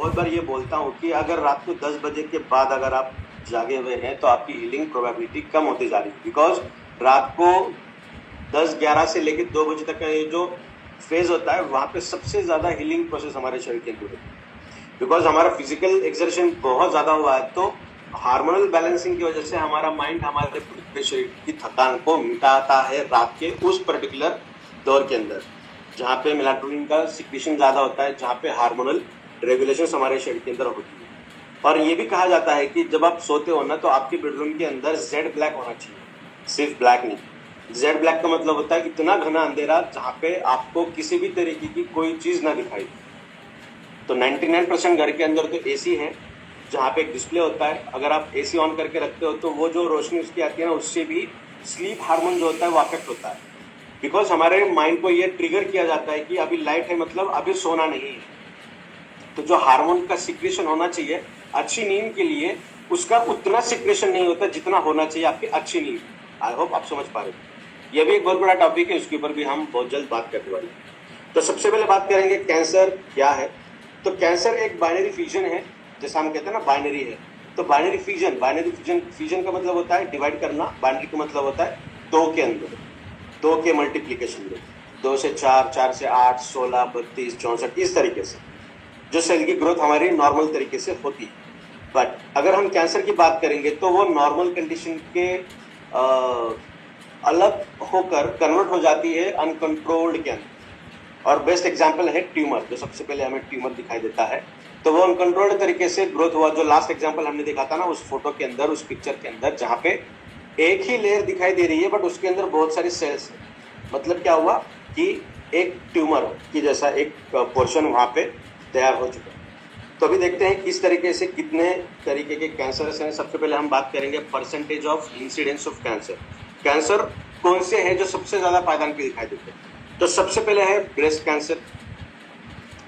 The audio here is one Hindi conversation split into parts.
बहुत बार ये बोलता हूँ कि अगर रात को 10 बजे के बाद अगर आप जागे हुए हैं तो आपकी हीलिंग प्रोबेबिलिटी कम होती जा रही है, बिकॉज रात को 10-11 से लेकर 2 बजे तक का ये जो फेज होता है वहाँ पे सबसे ज़्यादा हीलिंग प्रोसेस हमारे शरीर के अंदर होती है, बिकॉज हमारा फिजिकल एक्सर्शन बहुत ज़्यादा हुआ है। तो हार्मोनल बैलेंसिंग की वजह से हमारा माइंड हमारे पूरे शरीर की थकान को मिटाता है रात के उस पर्टिकुलर दौर के अंदर, जहाँ पे मेलाटोनिन का सिक्रीशन ज़्यादा होता है, जहाँ पे हार्मोनल रेगुलेशन हमारे शरीर के अंदर होती है। और ये भी कहा जाता है कि जब आप सोते हो ना तो आपके बेडरूम के अंदर जेड ब्लैक होना चाहिए, सिर्फ ब्लैक नहीं। जेड ब्लैक का मतलब होता है इतना घना अंधेरा जहाँ पे आपको किसी भी तरीके की कोई चीज़ ना दिखाई। तो 99% घर के अंदर तो एसी है, जहाँ पे एक डिस्प्ले होता है। अगर आप एसी ऑन करके रखते हो तो वो जो रोशनी उसकी आती है ना, उससे भी स्लीप हार्मोन जो होता है वो अफेक्ट होता है, बिकॉज हमारे माइंड को ये ट्रिगर किया जाता है कि अभी लाइट है मतलब अभी सोना नहीं है। तो जो हार्मोन का सिक्रेशन होना चाहिए अच्छी नींद के लिए, उसका उतना सिक्रेशन नहीं होता जितना होना चाहिए आपकी अच्छी नींद। आई होप आप समझ पा रहे हो। यह भी एक बहुत बड़ा टॉपिक है, उसके ऊपर भी हम बहुत जल्द बात करने वाले हैं। तो सबसे पहले बात करेंगे कैंसर क्या है। तो कैंसर एक बाइनरी फ्यूजन है, जैसा हम कहते हैं ना बाइनरी है। तो बाइनरी फ्यूजन का मतलब होता है डिवाइड करना। बाइनरी का मतलब होता है दो के अंदर, दो के मल्टीप्लीकेशन में, 2 से 4, 4 से 8, 16, 32, 64, इस तरीके से जो सेल की ग्रोथ हमारी नॉर्मल तरीके से होती है। बट अगर हम कैंसर की बात करेंगे तो वो नॉर्मल कंडीशन के अलग होकर कन्वर्ट हो जाती है अनकंट्रोल्ड के अंदर। और बेस्ट एग्जांपल है ट्यूमर, जो सबसे पहले हमें ट्यूमर दिखाई देता है। तो वो अनकंट्रोल्ड तरीके से ग्रोथ हुआ, जो लास्ट एग्जांपल हमने देखा था ना उस फोटो के अंदर, उस पिक्चर के अंदर, जहाँ पे एक ही लेयर दिखाई दे रही है बट उसके अंदर बहुत सारी सेल्स है। मतलब क्या हुआ कि एक ट्यूमर की जैसा एक पोर्शन वहाँ पे तैयार हो चुका है। तो अभी देखते हैं किस तरीके से कितने तरीके के कैंसर हैं। सबसे पहले हम बात करेंगे percentage of incidence of cancer. Cancer कौन से हैं जो सबसे ज़्यादा पायदान पे दिखाई देते हैं। तो सबसे पहले है ब्रेस्ट कैंसर।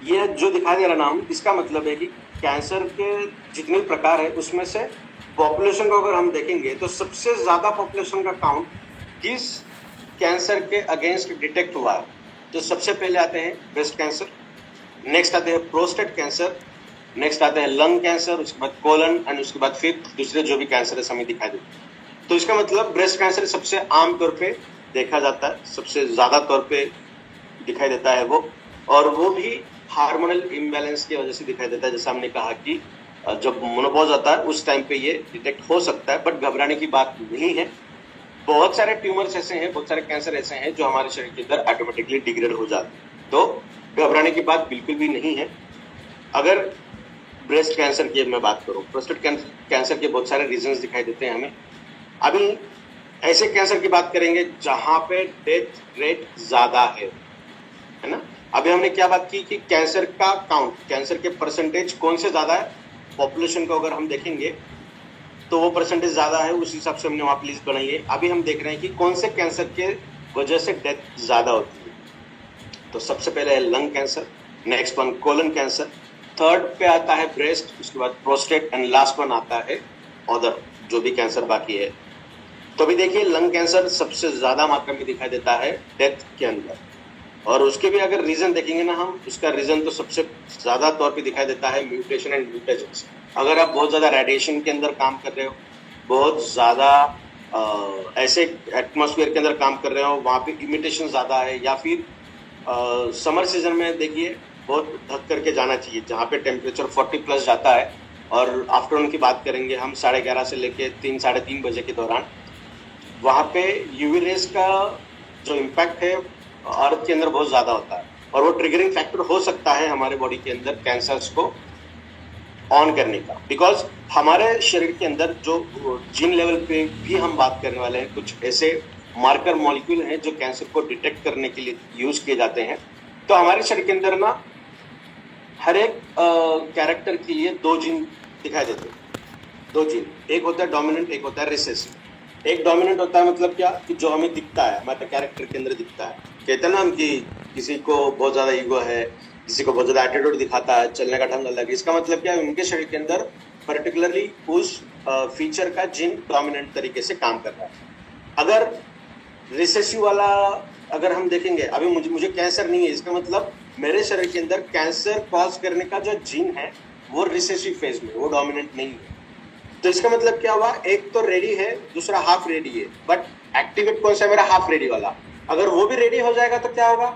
ये जो दिखाई दे रहा नाम, इसका मतलब है कि कैंसर के जितने प्रकार है उसमें से पॉपुलेशन को अगर हम देखेंगे तो सबसे ज़्यादा पॉपुलेशन का काउंट किस कैंसर के अगेंस्ट डिटेक्ट हुआ है। तो सबसे पहले आते हैं ब्रेस्ट कैंसर, नेक्स्ट आते हैं प्रोस्टेट कैंसर, नेक्स्ट आते हैं लंग कैंसर, उसके बाद कोलन, एंड उसके बाद फिर दूसरे जो भी कैंसर है हमें दिखाई देते हैं। तो इसका मतलब ब्रेस्ट कैंसर सबसे आम तौर पे देखा जाता है, सबसे ज़्यादा तौर पे दिखाई देता है वो, और वो भी हार्मोनल इम्बैलेंस की वजह से दिखाई देता है। जैसा हमने कहा कि जब मोनोपॉज आता है उस टाइम पे ये डिटेक्ट हो सकता है, बट घबराने की बात नहीं है। बहुत सारे ट्यूमर्स ऐसे हैं, बहुत सारे कैंसर ऐसे हैं जो हमारे शरीर के अंदर ऑटोमेटिकली डिग्रेड हो जाते हैं, तो घबराने की बात बिल्कुल भी नहीं है। अगर ब्रेस्ट कैंसर की मैं बात करूँ, प्रोस्टेट कैंसर के बहुत सारे रीजंस दिखाई देते हैं हमें। अभी ऐसे कैंसर की बात करेंगे जहाँ पे डेथ रेट ज़्यादा है ना। अभी हमने क्या बात की कि कैंसर का काउंट, कैंसर के परसेंटेज कौन से ज़्यादा है, पॉपुलेशन को अगर हम देखेंगे तो वो परसेंटेज ज़्यादा है, उस हिसाब से हमने वहाँ लिस्ट बनाई है। अभी हम देख रहे हैं कि कौन से कैंसर के वजह से डेथ ज़्यादा होती है। तो सबसे पहले है lung cancer, next one colon cancer, third पे आता है ब्रेस्ट, उसके बाद प्रोस्टेट, एंड लास्ट वन आता है अदर जो भी कैंसर बाकी है। तो अभी देखिए लंग कैंसर सबसे ज़्यादा मात्रा में दिखाई देता है डेथ के अंदर, और उसके भी अगर रीज़न देखेंगे ना हम, उसका रीज़न तो सबसे ज़्यादा तौर पे दिखाई देता है म्यूटेशन एंड म्यूटेशंस। अगर आप बहुत ज़्यादा रेडिएशन के अंदर काम कर रहे हो, बहुत ज़्यादा ऐसे एटमॉस्फेयर के अंदर काम कर रहे हो, वहाँ पे इमिटेशन ज़्यादा है, या फिर समर सीजन में देखिए बहुत ढक करके जाना चाहिए, जहाँ पे टेम्परेचर 40+ जाता है। और आफ्टरनून की बात करेंगे हम 11:30 से लेके 3, साढ़े 3 बजे के दौरान, वहाँ पे यूवी रेस का जो इम्पैक्ट है अर्थ के अंदर बहुत ज़्यादा होता है, और वो ट्रिगरिंग फैक्टर हो सकता है हमारे बॉडी के अंदर कैंसर्स को ऑन करने का। बिकॉज हमारे शरीर के अंदर जो जीन लेवल पे भी हम बात करने वाले हैं, कुछ ऐसे मार्कर मॉलिक्यूल हैं जो कैंसर को डिटेक्ट करने के लिए यूज़ किए जाते हैं। तो हमारे शरीर के अंदर ना हर एक कैरेक्टर के लिए 2 जीन दिखाई देते हैं, 2 जीन, एक होता है डोमिनेंट, एक होता है रिसेसिव। एक डोमिनेंट होता है मतलब क्या कि जो हमें दिखता है, हमारे कैरेक्टर के अंदर दिखता है। कहते हैं ना हम कि किसी को बहुत ज़्यादा ईगो है, किसी को बहुत ज़्यादा एटीट्यूड दिखाता है, चलने का ढंग अलग है। इसका मतलब क्या है, उनके शरीर के अंदर पर्टिकुलरली उस फीचर का जीन डोमिनेंट तरीके से काम कर रहा है। अगर रिसेसिव वाला अगर हम देखेंगे, अभी मुझे कैंसर नहीं है, इसका मतलब मेरे शरीर के अंदर कैंसर कॉज करने का जो जीन है वो रिसेसिव फेज में, वो डोमिनेंट नहीं है। तो इसका मतलब क्या हुआ, एक तो रेडी है, दूसरा हाफ रेडी है, बट एक्टिवेट कौन सा है, मेरा हाफ रेडी वाला। अगर वो भी रेडी हो जाएगा तो क्या होगा,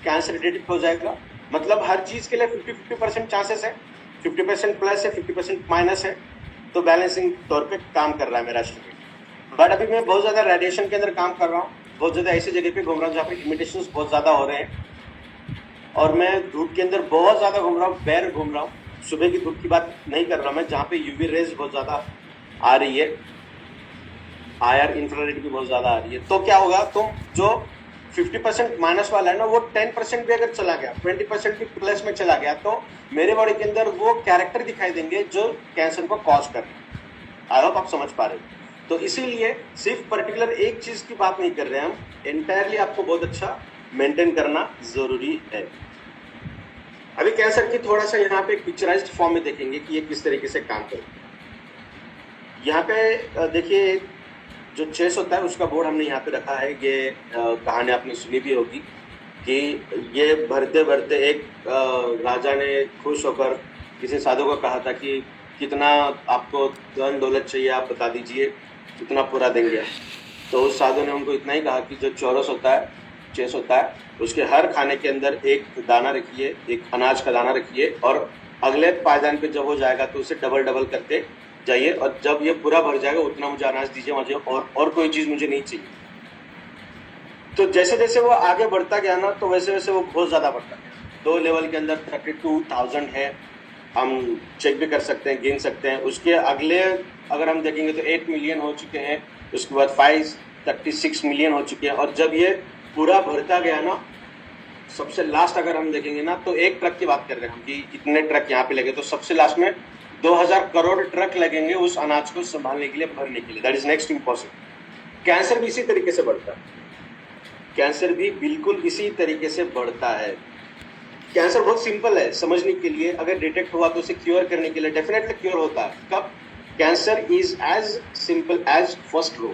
कैंसर डिटेक्ट हो जाएगा। मतलब हर चीज के लिए 50-50% चांसेस है, 50% प्लस है, 50% माइनस है। तो बैलेंसिंग तौर पे काम कर रहा है मेरा शरीर। बट अभी मैं बहुत ज्यादा रेडिएशन के अंदर काम कर रहा हूँ, बहुत ज्यादा ऐसी जगह पे घूम रहा हूँ जहाँ पे इमिटेशंस बहुत ज्यादा हो रहे हैं, और मैं धूप के अंदर बहुत ज्यादा घूम रहा हूँ, बैर घूम रहा हूँ। सुबह की धूप की बात नहीं कर रहा मैं, जहाँ पे यूवी रेज बहुत ज्यादा आ रही है, आईआर इंफ्रारेड भी बहुत ज्यादा आ रही है। तो क्या होगा, तुम जो 50% माइनस वाला है ना, वो 10% भी अगर चला गया, 20% भी प्लस में चला गया, तो मेरे बॉडी के अंदर वो कैरेक्टर दिखाई देंगे जो कैंसर को कॉज कर रहे हैं। आई होप आप समझ पा रहे हो। तो इसीलिए सिर्फ पर्टिकुलर एक चीज की बात नहीं कर रहे हैं हम, एंटायरली आपको बहुत अच्छा मेंटेन करना जरूरी है। अभी कैंसर की थोड़ा सा यहाँ पे पिक्चराइज्ड फॉर्म में देखेंगे कि ये किस तरीके से काम करता है। यहाँ पे देखिए, जो चेस होता है उसका बोर्ड हमने यहाँ पे रखा है। ये कहानी आपने सुनी भी होगी कि ये भरते भरते एक राजा ने खुश होकर किसी साधु को कहा था कि कितना आपको धन दौलत चाहिए, आप बता दीजिए, कितना पूरा देंगे। तो उस साधु ने उनको इतना ही कहा कि जो चौरस होता है, चेस होता है, उसके हर खाने के अंदर एक दाना रखिए, एक अनाज का दाना रखिए, और अगले पायदान पे जब हो जाएगा तो उसे डबल डबल करते जाइए, और जब ये पूरा भर जाएगा उतना मुझे अनाज दीजिए, मुझे और कोई चीज मुझे नहीं चाहिए। तो जैसे जैसे वो आगे बढ़ता गया ना, तो वैसे वैसे वो बहुत ज्यादा बढ़ता गया। 2 लेवल के अंदर 32,000 है, हम चेक भी कर सकते हैं, गिन सकते हैं। उसके अगले अगर हम देखेंगे तो 8 मिलियन हो चुके हैं, उसके बाद 536 मिलियन हो चुके हैं। और जब ये पूरा भरता गया ना, सबसे लास्ट अगर हम देखेंगे ना, तो एक ट्रक की बात कर रहे हैं हम कि कितने ट्रक यहाँ पे लगे, तो सबसे लास्ट में 2000 करोड़ ट्रक लगेंगे उस अनाज को संभालने के लिए, भरने के लिए। That is next impossible. Cancer भी इसी तरीके से बढ़ता है, कैंसर भी बिल्कुल इसी तरीके से बढ़ता है। कैंसर बहुत सिंपल है समझने के लिए, अगर डिटेक्ट हुआ तो उसे क्योर करने के लिए डेफिनेटली क्योर होता है। कब? Cancer is as simple as first row.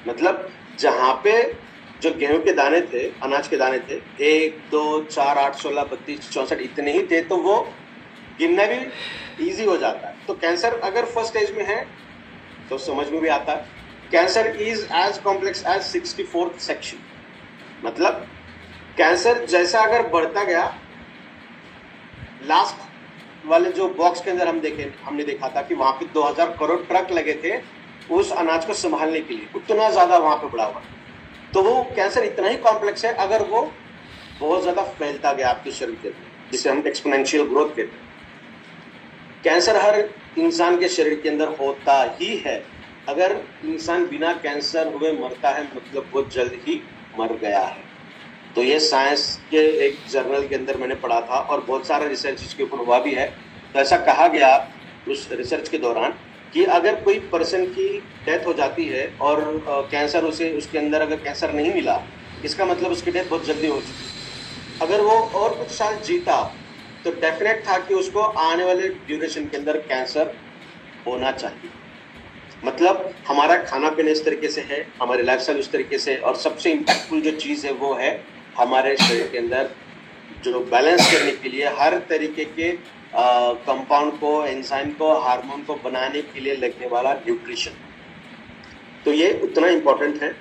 मतलब जहां पे जो गेहूं के दाने थे, अनाज के दाने थे, 1, 2, 4, 8, 16, 32, 64 इतने ही थे, तो वो गिनना भी इजी हो जाता है। तो कैंसर अगर फर्स्ट स्टेज में है तो समझ में भी आता है। Cancer is as complex as 64th section. मतलब कैंसर जैसा अगर बढ़ता गया, लास्ट वाले जो बॉक्स के अंदर हमने देखा था कि वहां पे 2000 करोड़ ट्रक लगे थे उस अनाज को संभालने के लिए, उतना ज्यादा वहां पे बढ़ा हुआ। तो वो कैंसर इतना ही कॉम्प्लेक्स है अगर वो बहुत ज्यादा फैलता गया आपके शरीर के अंदर, जिसे हम एक्सपोनेंशियल ग्रोथ कहते हैं। कैंसर हर इंसान के शरीर के अंदर होता ही है। अगर इंसान बिना कैंसर हुए मरता है, मतलब वो जल्द ही मर गया है। तो ये साइंस के एक जर्नल के अंदर मैंने पढ़ा था, और बहुत सारा रिसर्च इसके ऊपर हुआ भी है। तो ऐसा कहा गया उस रिसर्च के दौरान कि अगर कोई पर्सन की डेथ हो जाती है और कैंसर उसके अंदर अगर कैंसर नहीं मिला, इसका मतलब उसकी डेथ बहुत जल्दी हो चुकी। अगर वो और कुछ साल जीता तो डेफिनेट था कि उसको आने वाले ड्यूरेशन के अंदर कैंसर होना चाहिए। मतलब हमारा खाना पीना इस तरीके से है, हमारे लाइफस्टाइल उस तरीके से, और सबसे इम्पैक्टफुल जो चीज़ है वो है हमारे शरीर के अंदर जो बैलेंस करने के लिए हर तरीके के कंपाउंड को, एंजाइम को, हार्मोन को बनाने के लिए लगने वाला न्यूट्रिशन। तो ये उतना इम्पोर्टेंट है।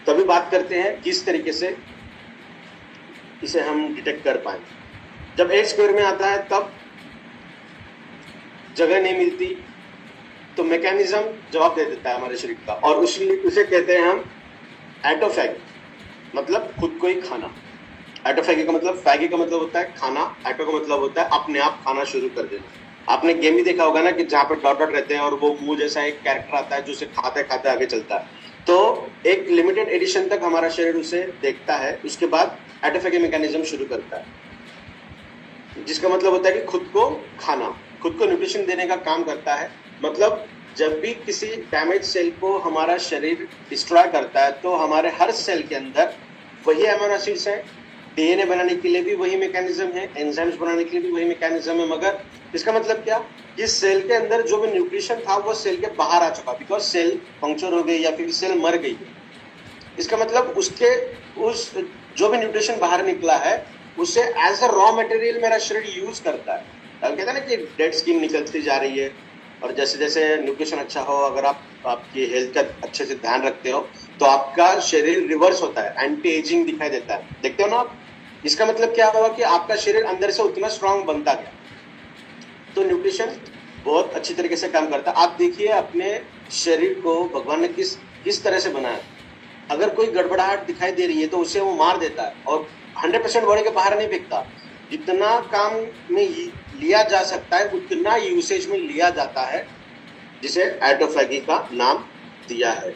तभी बात करते हैं किस तरीके से इसे हम डिटेक्ट कर पाए। जब 8 स्क्वायर में आता है तब जगह नहीं मिलती, तो मैकेनिज्म जवाब दे देता है हमारे शरीर का, और उसे कहते हैं हम एटोफैगी, मतलब खुद को ही खाना। एटोफैगी का मतलब, फैगी का मतलब होता है खाना, एटो का मतलब होता है अपने आप खाना शुरू कर देना। आपने गेम भी देखा होगा ना कि जहाँ पर डॉट डॉट रहते हैं और वो मुंह जैसा एक कैरेक्टर आता है जो उसे खाते खाते आगे चलता है। तो एक लिमिटेड एडिशन तक हमारा शरीर उसे देखता है, उसके बाद एटोफैगी मैकेनिज्म शुरू करता है, जिसका मतलब होता है कि खुद को खाना, खुद को न्यूट्रिशन देने का काम करता है। मतलब जब भी किसी डैमेज सेल को हमारा शरीर डिस्ट्रॉय करता है, तो हमारे हर सेल के अंदर वही अमीनो एसिड्स हैं, डीएनए बनाने के लिए भी वही मैकेनिज्म है, एंजाइम्स बनाने के लिए भी वही मैकेनिज्म है। मगर इसका मतलब क्या, इस सेल के अंदर जो भी न्यूट्रिशन था वो सेल के बाहर आ चुका, बिकॉज सेल पंक्चर हो गई या फिर सेल मर गई। इसका मतलब उस जो भी न्यूट्रिशन बाहर निकला है उसे एज अ रॉ मटेरियल मेरा शरीर यूज करता है। कहते हैं ना कि डेड स्किन निकलती जा रही है, और जैसे जैसे न्यूट्रिशन अच्छा हो, अगर आप आपकी हेल्थ का अच्छे से ध्यान रखते हो तो आपका शरीर रिवर्स होता है, एंटी एजिंग दिखाई देता है, देखते हो ना आप। इसका मतलब क्या हुआ कि आपका शरीर अंदर से उतना स्ट्रांग बनता गया। तो न्यूट्रिशन बहुत अच्छी तरीके से काम करता है। आप देखिए अपने शरीर को भगवान ने किस तरह से बनाया। अगर कोई गड़बड़ाहट दिखाई दे रही है तो उसे वो मार देता है और 100% बॉडी के बाहर नहीं फेंकता। जितना काम में लिया जा सकता है उतना यूसेज में लिया जाता है, जिसे ऑटोफैगी का नाम दिया है।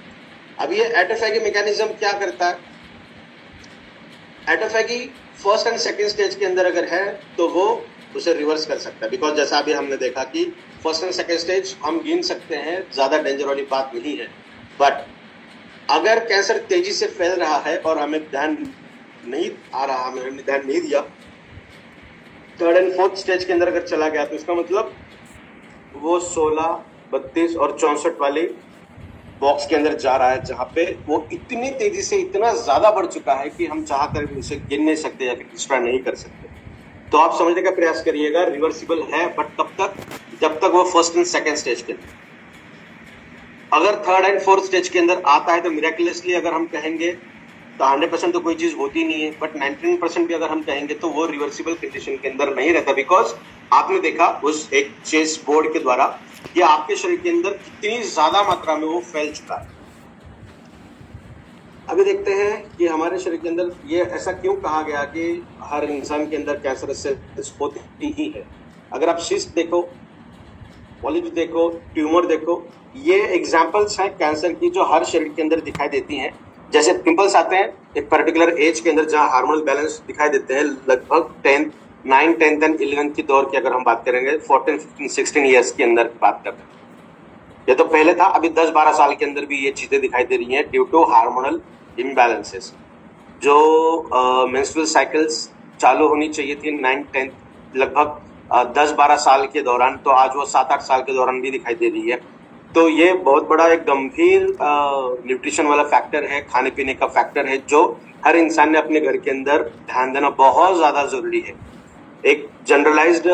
अब ये ऑटोफैगी मैकेनिज्म क्या करता है? Autophagy first and second stage के अंदर अगर है तो वो उसे रिवर्स कर सकता है, बिकॉज जैसा अभी हमने देखा कि फर्स्ट एंड सेकंड स्टेज हम गिन सकते हैं, ज्यादा डेंजर वाली बात नहीं है। बट अगर कैंसर तेजी से फैल रहा है और हमें ध्यान नहीं आ रहा, हमने ध्यान नहीं दिया, थर्ड एंड फोर्थ स्टेज के अंदर अगर चला गया तो इसका मतलब वो 16, 32 और 64 वाले बॉक्स के अंदर जा रहा है, जहां पे वो इतनी तेजी से इतना ज्यादा बढ़ चुका है कि हम चाहकर भी उसे गिन नहीं सकते या फिर डिस्ट्रॉय नहीं कर सकते। तो आप समझने का प्रयास करिएगा, रिवर्सिबल है, बट कब तक? जब तक वो फर्स्ट एंड सेकंड स्टेज के अंदर। अगर थर्ड एंड फोर्थ स्टेज के अंदर आता है तो मिरेकुलसली अगर हम कहेंगे तो 100% तो कोई चीज होती नहीं है, बट 99% भी अगर हम कहेंगे तो वो रिवर्सिबल कंडीशन के अंदर नहीं रहता, बिकॉज आपने देखा उस एक चेस बोर्ड के द्वारा कि आपके शरीर के अंदर कितनी ज्यादा मात्रा में वो फैल चुका है। अभी देखते हैं कि हमारे शरीर के अंदर ये ऐसा क्यों कहा गया कि हर इंसान के अंदर कैंसर सेल्स होती ही है। अगर आप सिस्ट देखो, पॉलिप देखो, ट्यूमर देखो, ये एग्जाम्पल्स हैं कैंसर की जो हर शरीर के अंदर दिखाई देती हैं। जैसे पिंपल्स आते हैं एक पर्टिकुलर एज के अंदर जहां हार्मोनल बैलेंस दिखाई देते हैं, लगभग 9, 10 एंड 11 की दौर की अगर हम बात करेंगे, 14, 15, 16 ईयर्स के अंदर बात करते हैं। ये तो पहले था, अभी 10-12 साल के अंदर भी ये चीजें दिखाई दे रही हैं ड्यू टू हार्मोनल इम्बैलेंसेस। जो मेंस्ट्रुअल साइकिल्स चालू होनी चाहिए थी 9, 10 लगभग 10-12 साल के दौरान, तो आज वो 7-8 साल के दौरान भी दिखाई दे रही है। तो ये बहुत बड़ा एक गंभीर न्यूट्रिशन वाला फैक्टर है, खाने पीने का फैक्टर है, जो हर इंसान ने अपने घर के अंदर ध्यान देना बहुत ज्यादा जरूरी है। एक जनरलाइज्ड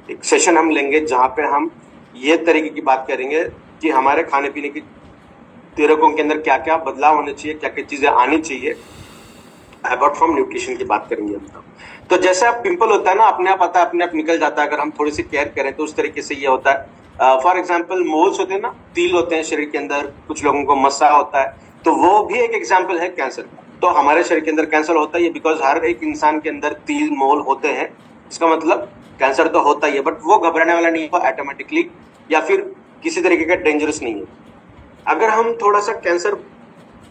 एक सेशन हम लेंगे जहां पे हम ये तरीके की बात करेंगे कि हमारे खाने पीने की तरीकों के अंदर क्या क्या बदलाव होने चाहिए, क्या क्या चीजें आनी चाहिए, अबाउट फ्रॉम न्यूट्रिशन की बात करेंगे हम। तो जैसे आप पिंपल होता है ना, अपने आप आता है, अपने आप निकल जाता है, अगर हम थोड़ी सी केयर करें तो उस तरीके से ये होता है। फॉर एग्जाम्पल मोल्स होते हैं ना, तिल होते हैं शरीर के अंदर, कुछ लोगों को मस्सा होता है, तो वो भी एक एग्जाम्पल है कैंसर का। तो हमारे शरीर के अंदर कैंसर होता है बिकॉज हर एक इंसान के अंदर तिल मोल होते हैं, इसका मतलब कैंसर तो होता ही है, बट वो घबराने वाला नहीं है ऑटोमेटिकली, या फिर किसी तरीके का डेंजरस नहीं है। अगर हम थोड़ा सा कैंसर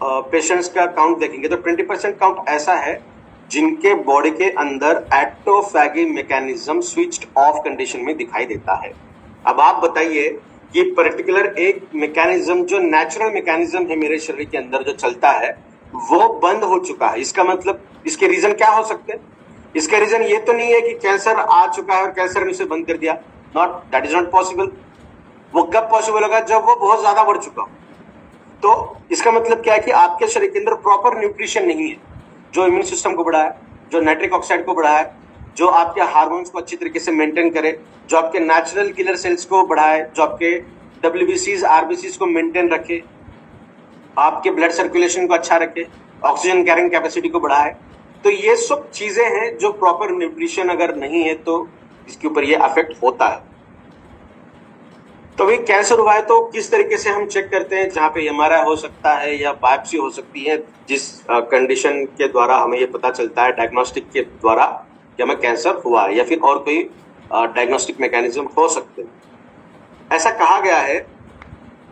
पेशेंट्स का काउंट देखेंगे तो 20% काउंट ऐसा है जिनके बॉडी के अंदर autophagy mechanism switched off condition में दिखाई देता है। अब आप बताइए कि पर्टिकुलर एक मैकेनिज्म जो नेचुरल मैकेनिज्म है मेरे शरीर के अंदर जो चलता है वो बंद हो चुका है, इसका मतलब इसके रीजन क्या हो सकते हैं? इसके रीजन ये तो नहीं है कि कैंसर आ चुका है और कैंसर ने उसे बंद कर दिया, not, that is not possible. वो कब पॉसिबल होगा? जब वो बहुत ज्यादा बढ़ चुका हो। तो इसका मतलब क्या है कि आपके शरीर के अंदर प्रॉपर न्यूट्रिशन नहीं है जो इम्यून सिस्टम को बढ़ाए, जो नाइट्रिक ऑक्साइड को बढ़ाए, जो आपके हार्मोन्स को अच्छी तरीके से मेंटेन करे, जो आपके नेचुरल किलर सेल्स को बढ़ाए, जो आपके WBCs, RBCs को मेंटेन रखे, आपके ब्लड सर्कुलेशन को अच्छा रखे, ऑक्सीजन कैरिंग कैपेसिटी को बढ़ाए। तो ये सब चीजें हैं जो प्रॉपर न्यूट्रिशन अगर नहीं है तो इसके ऊपर ये अफेक्ट होता है। तो भाई कैंसर हुआ है तो किस तरीके से हम चेक करते हैं? जहाँ पे MRI हो सकता है या बायोप्सी हो सकती है, जिस कंडीशन के द्वारा हमें ये पता चलता है डायग्नोस्टिक के द्वारा कि हमें कैंसर हुआ है, या फिर और कोई डायग्नोस्टिक मैकेनिज्म हो सकते हैं। ऐसा कहा गया है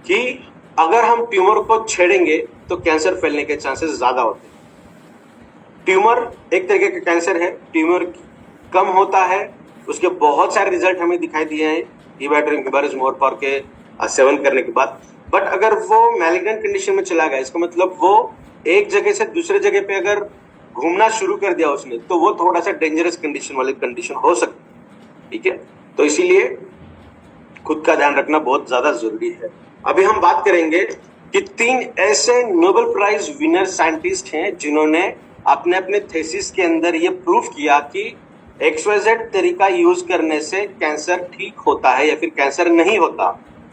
कि अगर हम ट्यूमर को छेड़ेंगे तो कैंसर फैलने के चांसेस ज्यादा होते हैं। ट्यूमर एक तरीके का कैंसर है, ट्यूमर कम होता है, उसके बहुत सारे रिजल्ट हमें दिखाई दिए हैं मोर पावर के सेवन करने के बाद। बट अगर वो मैलिग्नेंट कंडीशन में चला गया, इसका मतलब वो एक जगह से दूसरे जगह पे अगर घूमना शुरू कर दिया उसने, तो वो थोड़ा सा डेंजरस कंडीशन वाली कंडीशन हो सकती है। ठीक है, तो इसीलिए खुद का ध्यान रखना बहुत ज्यादा जरूरी है। अभी हम बात करेंगे कि 3 ऐसे नोबेल प्राइज विनर साइंटिस्ट हैं जिन्होंने अपने अपने थीसिस के अंदर ये प्रूफ किया कि XYZ तरीका यूज करने से कैंसर ठीक होता है या फिर कैंसर नहीं होता,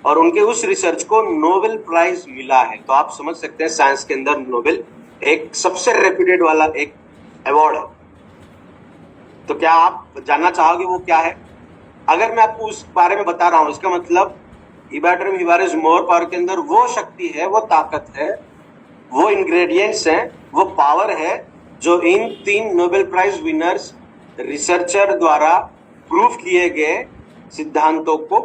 और उनके उस रिसर्च को नोबेल प्राइज मिला है। तो आप समझ सकते हैं साइंस के अंदर नोबेल एक सबसे रेप्यूटेड वाला एक अवार्ड है। तो क्या आप जानना चाहोगे वो क्या है? अगर मैं आपको उस बारे में बता रहा हूं, इसका मतलब इबैट्रियम हिबारिस मोर पावर के अंदर वो शक्ति है, वो ताकत है, वो इंग्रेडिएंट्स हैं, वो पावर है जो इन 3 नोबेल प्राइज विनर्स रिसर्चर द्वारा प्रूफ किए गए सिद्धांतों को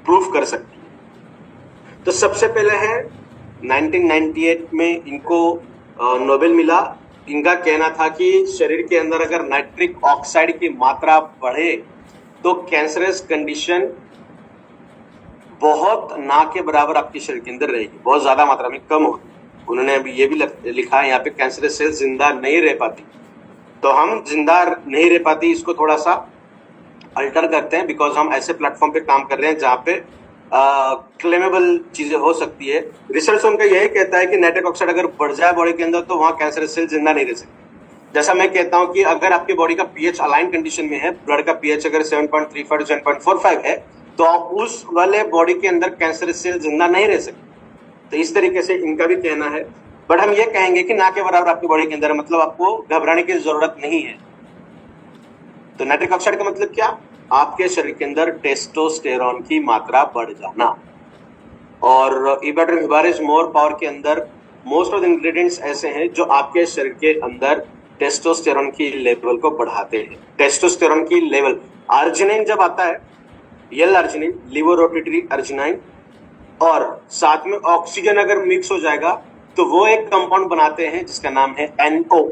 प्रूफ कर सकती है। तो सबसे पहले है 1998 में इनको नोबेल मिला। इनका कहना था कि शरीर के अंदर अगर नाइट्रिक ऑक्साइड की मात्रा बढ़े तो कैंसरस कंडीशन बहुत ना के बराबर आपके शरीर के अंदर रहेगी, बहुत ज्यादा मात्रा में कम होगी। उन्होंने अभी ये भी लिखा है यहाँ पे, कैंसरस सेल जिंदा नहीं रह पाती। तो हम जिंदा नहीं रह पाती, इसको थोड़ा सा अल्टर करते हैं, बिकॉज हम ऐसे प्लेटफॉर्म पे काम कर रहे हैं जहाँ पे क्लेमेबल चीजें हो सकती है। रिसर्च उनका यही कहता है कि नाइट्रिक ऑक्साइड अगर बढ़ जाए बॉडी के अंदर तो वहां कैंसरस सेल जिंदा नहीं रह सकते। जैसा मैं कहता हूं कि अगर आपकी बॉडी का पीएच अलाइन कंडीशन में है, ब्लड का पीएच अगर 7.35 7.45 है, तो आप उस वाले बॉडी के अंदर कैंसरस सेल जिंदा नहीं रह सकते। तो इस तरीके से इनका भी कहना है। बट हम ये कहेंगे कि ना के बराबर आपकी बॉडी के अंदर, मतलब आपको घबराने की जरूरत नहीं है। तो नाइट्रिक ऑक्साइड का मतलब क्या? आपके शरीर के अंदर टेस्टोस्टेरोन की मात्रा बढ़ जाना। और इबैट्रियम हिबारिस मोर पावर के अंदर मोस्ट ऑफ द इंग्रेडिएंट्स ऐसे हैं जो आपके शरीर के अंदर टेस्टोस्टेरोन की लेवल को बढ़ाते हैं। टेस्टोस्टेरोन की लेवल, अर्जिनाइन जब आता है, एल अर्जिनाइन, लिवोरोटेटरी अर्जिनाइन, और साथ में ऑक्सीजन अगर मिक्स हो जाएगा तो वो एक कंपाउंड बनाते हैं जिसका नाम है NO,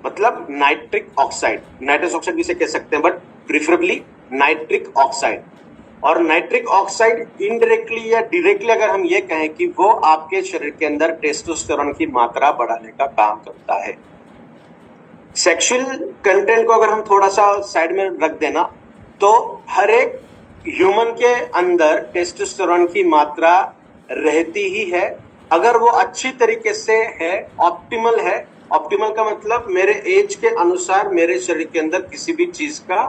मतलब नाइट्रिक ऑक्साइड। नाइट्रस ऑक्साइड भी से कह सकते हैं, बट प्रिफरेबली नाइट्रिक ऑक्साइड। और नाइट्रिक ऑक्साइड इनडायरेक्टली या डायरेक्टली अगर हम ये कहें कि वो आपके शरीर के अंदर टेस्टोस्टेरोन की मात्रा बढ़ाने का काम करता है। सेक्सुअल कंटेंट को अगर हम थोड़ा सा साइड में रख देना, तो हर एक ह्यूमन के अंदर टेस्टोस्टेरोन की मात्रा रहती ही है, अगर वो अच्छी तरीके से है, ऑप्टिमल है। ऑप्टिमल का मतलब मेरे एज के अनुसार मेरे शरीर के अंदर किसी भी चीज का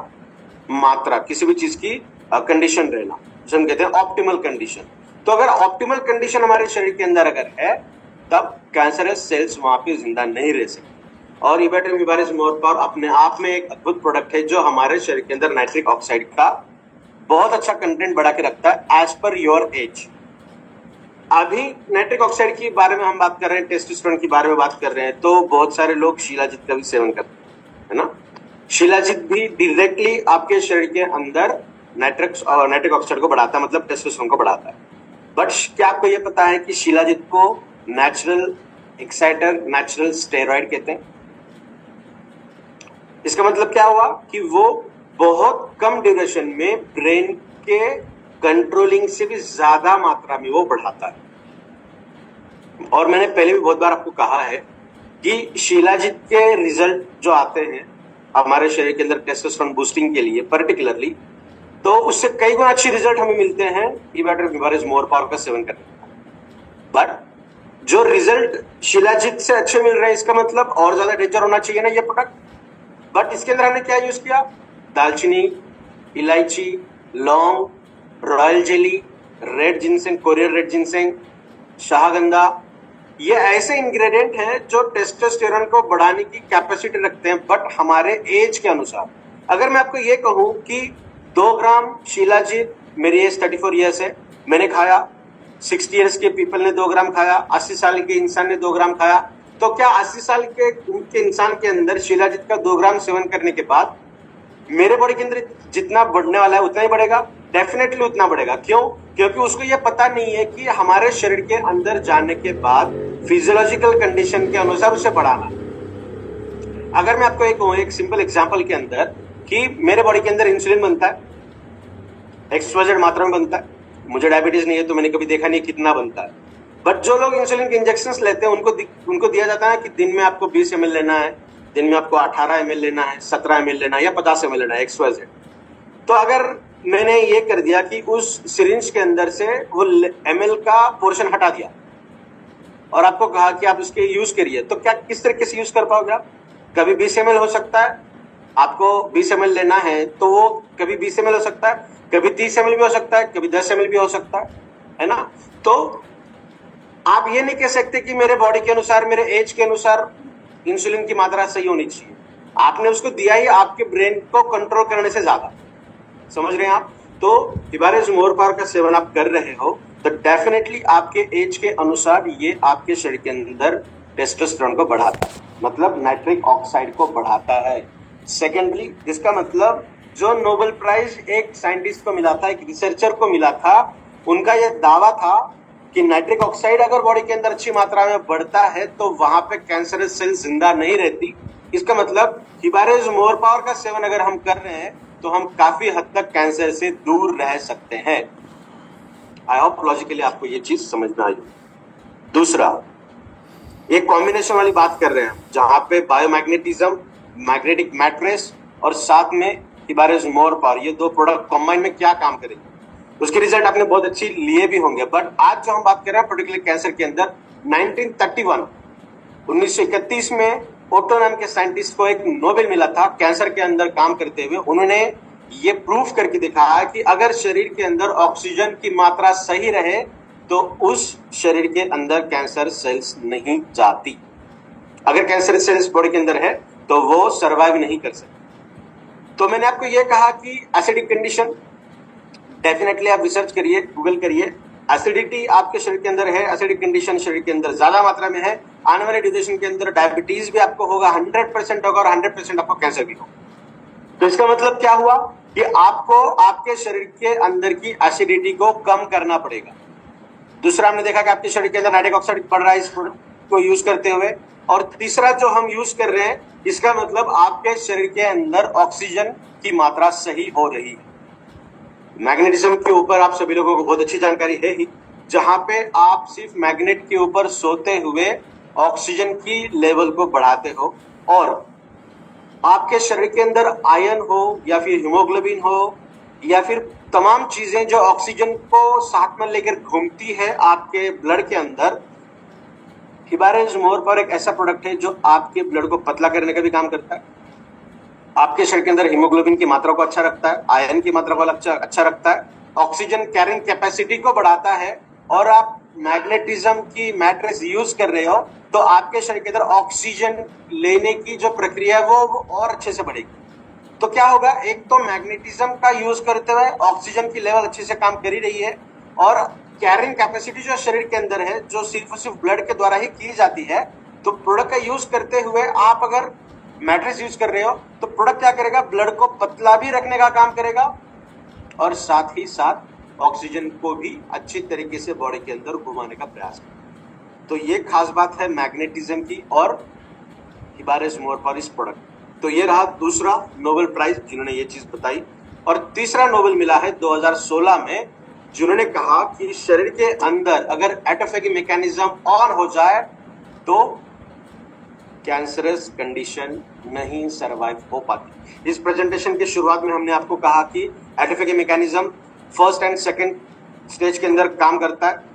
मात्रा, किसी भी चीज की कंडीशन रहना, जो हम कहते हैं ऑप्टिमल कंडीशन। तो अगर ऑप्टिमल कंडीशन हमारे शरीर के अंदर अगर है, तब कैंसरस सेल्स वहां पे जिंदा नहीं रह सकते। और इबैट्रियम हिबारिस मोर पावर अपने आप में एक अद्भुत प्रोडक्ट है जो हमारे शरीर के अंदर नाइट्रिक ऑक्साइड का बहुत अच्छा कंटेंट बढ़ा के रखता है एज पर योर एज। अभी नाइट्रिक ऑक्साइड के बारे में हम बात कर रहे हैं, टेस्टोस्टेरोन के बारे में बात कर रहे हैं, तो बहुत सारे लोग शिलाजीत का भी सेवन करते हैं, है ना। शिलाजीत भी डायरेक्टली आपके शरीर के अंदर नाइट्रिक ऑक्साइड को बढ़ाता है, मतलब टेस्टोस्टेरोन को बढ़ाता है। बट क्या आपको यह पता है कि शिलाजीत को नेचुरल एक्साइटर, नेचुरल स्टेरॉइड कहते हैं? इसका मतलब क्या हुआ कि वो बहुत कम ड्यूरेशन में ब्रेन के कंट्रोलिंग से भी ज्यादा मात्रा में वो बढ़ाता है। और मैंने पहले भी बहुत बार आपको कहा है कि शिलाजीत के रिजल्ट जो आते हैं हमारे शरीर के अंदर टेस्टोस्टेरोन बूस्टिंग के लिए पर्टिकुलरली, तो उससे कई गुना अच्छे रिजल्ट हमें मिलते हैं इबैट्रियम हिबारिस मोर पावर का सेवन करने। बट जो रिजल्ट शिलाजीत से अच्छे मिल रहे हैं, इसका मतलब और ज्यादा डेंजर होना चाहिए ना ये प्रोडक्ट। बट इसके अंदर हमने क्या यूज किया? दालचीनी, इलायची, लौंग, royal jelly, red ginseng, Korean red ginseng, शाहगंधा, ये ऐसे इंग्रेडिएंट हैं जो टेस्टोस्टेरोन को बढ़ाने की कैपेसिटी रखते हैं, बट हमारे एज के अनुसार। अगर मैं आपको ये कहूं कि 2 ग्राम शिलाजीत, मेरी एज 34 ईयर्स है, मैंने खाया, 60 ईयर्स के पीपल ने 2 ग्राम खाया, 80 साल के इंसान ने 2 ग्राम खाया, तो क्या 80 साल के इंसान के अंदर शिलाजीत का 2 ग्राम सेवन करने के बाद मेरे बॉडी के अंदर जितना बढ़ने वाला है उतना ही बढ़ेगा? डेफिनेटली उतना बढ़ेगा। क्यों? क्योंकि उसको ये पता नहीं है कि हमारे शरीर के अंदर जाने के बाद फिजियोलॉजिकल कंडीशन के अनुसार उसे बढ़ाना। अगर मैं आपको एक सिंपल एग्जांपल के अंदर कि मेरे बॉडी के अंदर इंसुलिन बनता है, XYZ मात्रा में बनता है, मुझे डायबिटीज नहीं है तो मैंने कभी देखा नहीं कितना बनता है। बट जो लोग इंसुलिन के इंजेक्शंस लेते हैं उनको दिया जाता है कि दिन में आपको 20 ml लेना है, दिन में आपको 18 ml लेना है, 17 ml लेना है या 50 ml लेना है, XYZ। तो अगर मैंने ये कर दिया कि उस सिरिंज के अंदर से वो ml का पोर्शन हटा दिया और आपको कहा कि आप उसके यूज करिए, तो क्या किस तरीके से यूज कर पाओगे आप? कभी 20 ml हो सकता है, आपको 20 ml लेना है तो वो कभी 20 ml हो सकता है, कभी 30 ml भी हो सकता है, कभी 10 ml भी हो सकता है ना। तो आप ये नहीं कह सकते कि मेरे बॉडी के अनुसार, मेरे एज के अनुसार इंसुलिन की मात्रा सही होनी चाहिए। आपने उसको दिया ही आपके ब्रेन को कंट्रोल करने से ज्यादा, समझ रहे हैं आप। तो हिबारेज मोर पावर का सेवन आप कर रहे हो तो डेफिनेटली आपके एज के अनुसार ये आपके शरीर के अंदर टेस्टोस्टेरोन को बढ़ाता है, मतलब नाइट्रिक ऑक्साइड को बढ़ाता है। सेकेंडली, इसका मतलब जो नोबेल प्राइज एक साइंटिस्ट को मिला था, एक रिसर्चर को मिला था, उनका यह दावा था कि नाइट्रिक ऑक्साइड अगर बॉडी के अंदर अच्छी मात्रा में बढ़ता है तो वहां पे कैंसरस सेल जिंदा नहीं रहती। इसका मतलब हिबारेज मोर पावर का सेवन अगर हम कर रहे हैं तो हम काफी हद तक कैंसर से दूर रह सकते हैं। आई होप लॉजिकली आपको ये चीज समझ में आई। दूसरा, एक कॉम्बिनेशन वाली बात कर रहे हैं जहां पे बायोमैग्नेटिज्म, मैग्नेटिक मैट्रेस और साथ में हिबारेज मोर पावर, ये दो प्रोडक्ट कंबाइन में क्या काम करेंगे उसके रिजल्ट आपने बहुत अच्छी लिए भी होंगे। बट आज जो हम बात कर रहे हैं पर्टिकुलर कैंसर के अंदर, 1931 में ओटो नाम के साइंटिस्ट को एक नोबेल मिला था कैंसर के अंदर काम करते हुए। उन्होंने ये प्रूफ करके दिखाया कि अगर शरीर के अंदर ऑक्सीजन की मात्रा सही रहे तो उस शरीर के अंदर कैंसर सेल्स नहीं जाती। अगर कैंसर सेल्स बॉडी के अंदर है तो वो सर्वाइव नहीं कर सकते। तो मैंने आपको ये कहा कि एसिडिक कंडीशन, डेफिनेटली आप रिसर्च करिए, गूगल करिए, एसिडिटी आपके शरीर के अंदर है, एसिडिक कंडीशन शरीर के अंदर ज्यादा मात्रा में है, आने वाले ड्यूरेशन के अंदर डायबिटीज भी आपको होगा, 100% होगा और 100% आपको कैंसर भी होगा। तो इसका मतलब क्या हुआ कि आपको आपके शरीर के अंदर की एसिडिटी को कम करना पड़ेगा। दूसरा, हमने देखा कि आपके शरीर के अंदर नाइट्रिक ऑक्साइड बढ़ रहा है इस प्रोडक्ट को यूज करते हुए। और तीसरा जो हम यूज कर रहे हैं, इसका मतलब आपके शरीर के अंदर ऑक्सीजन की मात्रा सही हो रही है। मैग्नेटिज्म के ऊपर आप सभी लोगों को बहुत अच्छी जानकारी है ही, जहां पे आप सिर्फ मैग्नेट के ऊपर सोते हुए ऑक्सीजन की लेवल को बढ़ाते हो और आपके शरीर के अंदर आयरन हो या फिर हीमोग्लोबिन हो या फिर तमाम चीजें जो ऑक्सीजन को साथ में लेकर घूमती है आपके ब्लड के अंदर, हिबारेज मोर पावर एक ऐसा प्रोडक्ट है जो आपके ब्लड को पतला करने का भी काम करता है, आपके शरीर के अंदर हीमोग्लोबिन की मात्रा को अच्छा रखता है, आयरन की मात्रा को अच्छा रखता है, ऑक्सीजन कैरिंग कैपेसिटी को बढ़ाता है। और आप मैग्नेटिज्म की मैट्रेस यूज कर रहे हो तो आपके शरीर के अंदर ऑक्सीजन लेने की जो प्रक्रिया है वो और अच्छे से बढ़ेगी। तो क्या होगा, एक तो मैग्नेटिज्म का यूज करते हुए ऑक्सीजन की लेवल अच्छे से काम कर ही रही है और कैरिंग कैपेसिटी जो शरीर के अंदर है, जो सिर्फ और सिर्फ ब्लड के द्वारा ही की जाती है। तो प्रोडक्ट का यूज करते हुए आप अगर मैट्रेस यूज कर रहे हो तो प्रोडक्ट क्या करेगा, ब्लड को पतला भी रखने का काम करेगा और साथ ही साथ ऑक्सीजन को भी अच्छी तरीके से बॉडी के अंदर घुमाने का प्रयास करेगा। तो ये खास बात है मैग्नेटिज्म की और हिबारेज मोर पावर इस प्रोडक्ट। तो ये रहा दूसरा नोबेल प्राइज जिन्होंने ये चीज बताई। और तीसरा नोबेल मिला है 2016 में, जिन्होंने कहा कि शरीर के अंदर अगर ऑटोफेगी मैकेनिज्म ऑन हो जाए तो कैंसरस कंडीशन नहीं सरवाइव हो पाती। इस प्रेजेंटेशन के शुरुआत में हमने आपको कहा कि autophagy mechanism first and second stage के अंदर काम करता है,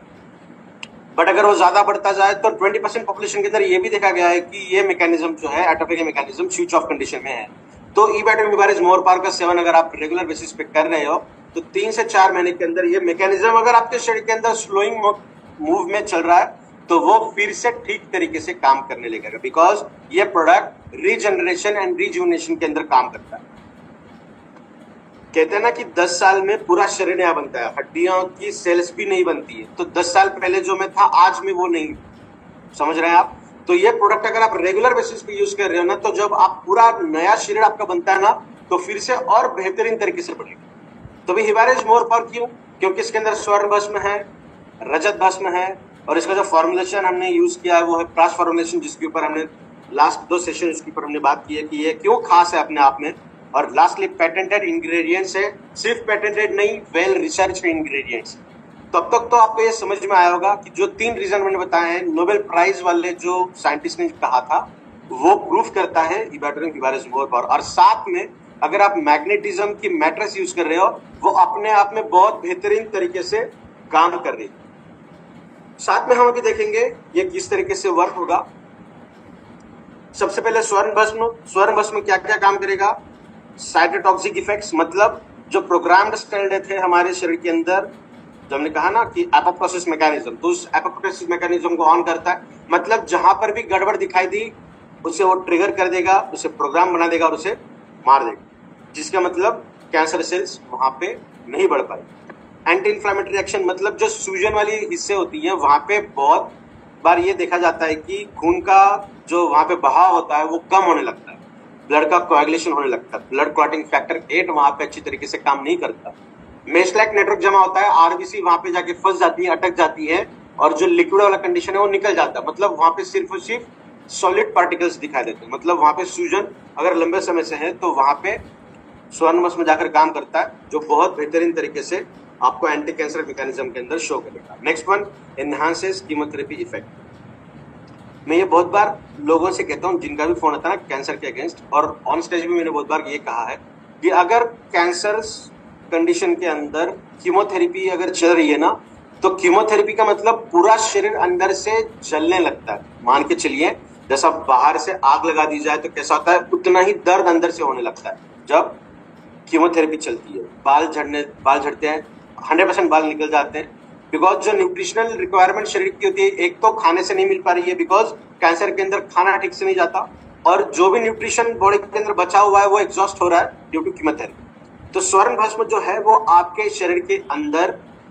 बट अगर वो ज्यादा बढ़ता जाए तो 20% पॉपुलेशन के अंदर ये भी देखा गया है कि ये मैकेनिज्म जो है autophagy mechanism switch off condition में है। तो हिबारेज मोर पावर का सेवन अगर आप रेगुलर बेसिस पे कर रहे हो तो 3 से 4 महीने के अंदर ये मैकेनिज्म अगर आपके शरीर के अंदर स्लोइंग मूव में चल रहा है तो वो फिर से ठीक तरीके से काम करने लगेगा, बिकॉज ये प्रोडक्ट रीजनरेशन एंड रिजुविनेशन के अंदर काम करता है। कहते हैं ना कि 10 साल में पूरा शरीर नया बनता है, हड्डियों की सेल्स भी नहीं बनती है। तो 10 साल पहले जो मैं था आज में वो नहीं, समझ रहे हैं आप। तो ये प्रोडक्ट अगर आप रेगुलर बेसिस पे यूज कर रहे हो ना, तो जब आप पूरा नया शरीर आपका बनता है ना तो फिर से और बेहतरीन तरीके से बढ़ेगा। तो भी हिबारेज मोर पावर क्यों, क्योंकि इसके अंदर स्वर्ण भस्म है, रजत भस्म है और इसका जो फॉर्मुलेशन हमने यूज किया है वो है प्राश फॉर्मुलेशन, जिसके ऊपर हमने लास्ट 2 सेशन उसके ऊपर हमने बात की है कि ये क्यों खास है अपने आप में। और लास्टली पेटेंटेड इंग्रेडिएंट्स है, सिर्फ पेटेंटेड नहीं, वेल रिसर्च इंग्रेडिएंट्स। तब तक तो आपको ये समझ में आया होगा कि जो 3 रीजन मैंने बताए हैं नोबेल प्राइज वाले जो साइंटिस्ट ने कहा था वो प्रूफ करता है हिबारेज मोर पावर। और साथ में अगर आप मैग्नेटिज्म की मैट्रेस यूज कर रहे हो वो अपने आप में बहुत बेहतरीन तरीके से काम कर रही है। साथ में हम अभी देखेंगे ये किस तरीके से वर्क होगा। सबसे पहले स्वर्ण भस्म क्या क्या काम करेगा, साइटोटॉक्सिक इफेक्ट्स, मतलब जो प्रोग्राम्ड सेल डेथ है हमारे शरीर के अंदर, जो हमने कहा ना कि एपोप्टोसिस मैकेनिज्म, तो उस एपोप्टोसिस मैकेनिज्म को ऑन करता है। मतलब जहां पर भी गड़बड़ दिखाई दी उसे वो ट्रिगर कर देगा, उसे प्रोग्राम बना देगा और उसे मार देगा, जिसका मतलब कैंसर सेल्स वहां पे नहीं बढ़ पाए। एंटी इन्फ्लेमेटरी रिएक्शन, मतलब जो सूजन वाली हिस्से होती है वहां पे बहुत बार ये देखा जाता है कि खून का जो वहां पे बहाव होता है वो कम होने लगता है, ब्लड का कोएगुलेशन होने लगता है, ब्लड क्लॉटिंग फैक्टर 8 वहां पे अच्छी तरीके से काम नहीं करता, मेश लाइक नेटवर्क जमा होता है, आरबीसी वहां पे जाके फंस जाती है, अटक जाती है, और जो लिक्विड वाला कंडीशन है वो निकल जाता है। मतलब वहां पे सिर्फ और सिर्फ सॉलिड पार्टिकल्स दिखाई देते हैं। मतलब वहां पे सूजन अगर लंबे समय से है तो वहां पे स्वर्ण मस में जाकर काम करता है, जो बहुत बेहतरीन तरीके से आपको एंटी कैंसर मैकेनिज्म के अंदर शो करेगा। Next one, enhances chemotherapy effect. मैं ये बहुत बार लोगों से कहता हूँ जिनका भी फोन आता है ना कैंसर के अगेंस्ट, और ऑन स्टेज भी मैंने बहुत बार ये कहा है कि अगर कैंसर कंडीशन के अंदर कीमोथेरेपी अगर चल रही है ना, तो कीमोथेरेपी का मतलब पूरा शरीर अंदर से जलने लगता है। मान के चलिए जैसा बाहर से आग लगा दी जाए तो कैसा होता है, उतना ही दर्द अंदर से होने लगता है जब कीमोथेरेपी चलती है। बाल झड़ते हैं, 100% बाल निकल जाते हैं, बिकॉज जो न्यूट्रिशनल रिक्वायरमेंट शरीर की होती है, एक तो खाने से नहीं मिल पा रही है बिकॉज कैंसर के अंदर खाना ठीक से नहीं जाता, और जो भी न्यूट्रिशन बॉडी के अंदर बचा हुआ है वो एग्जॉस्ट हो रहा है ड्यू टू कीमोथेरेपी। तो स्वर्ण भस्म जो है वो आपके शरीर के अंदर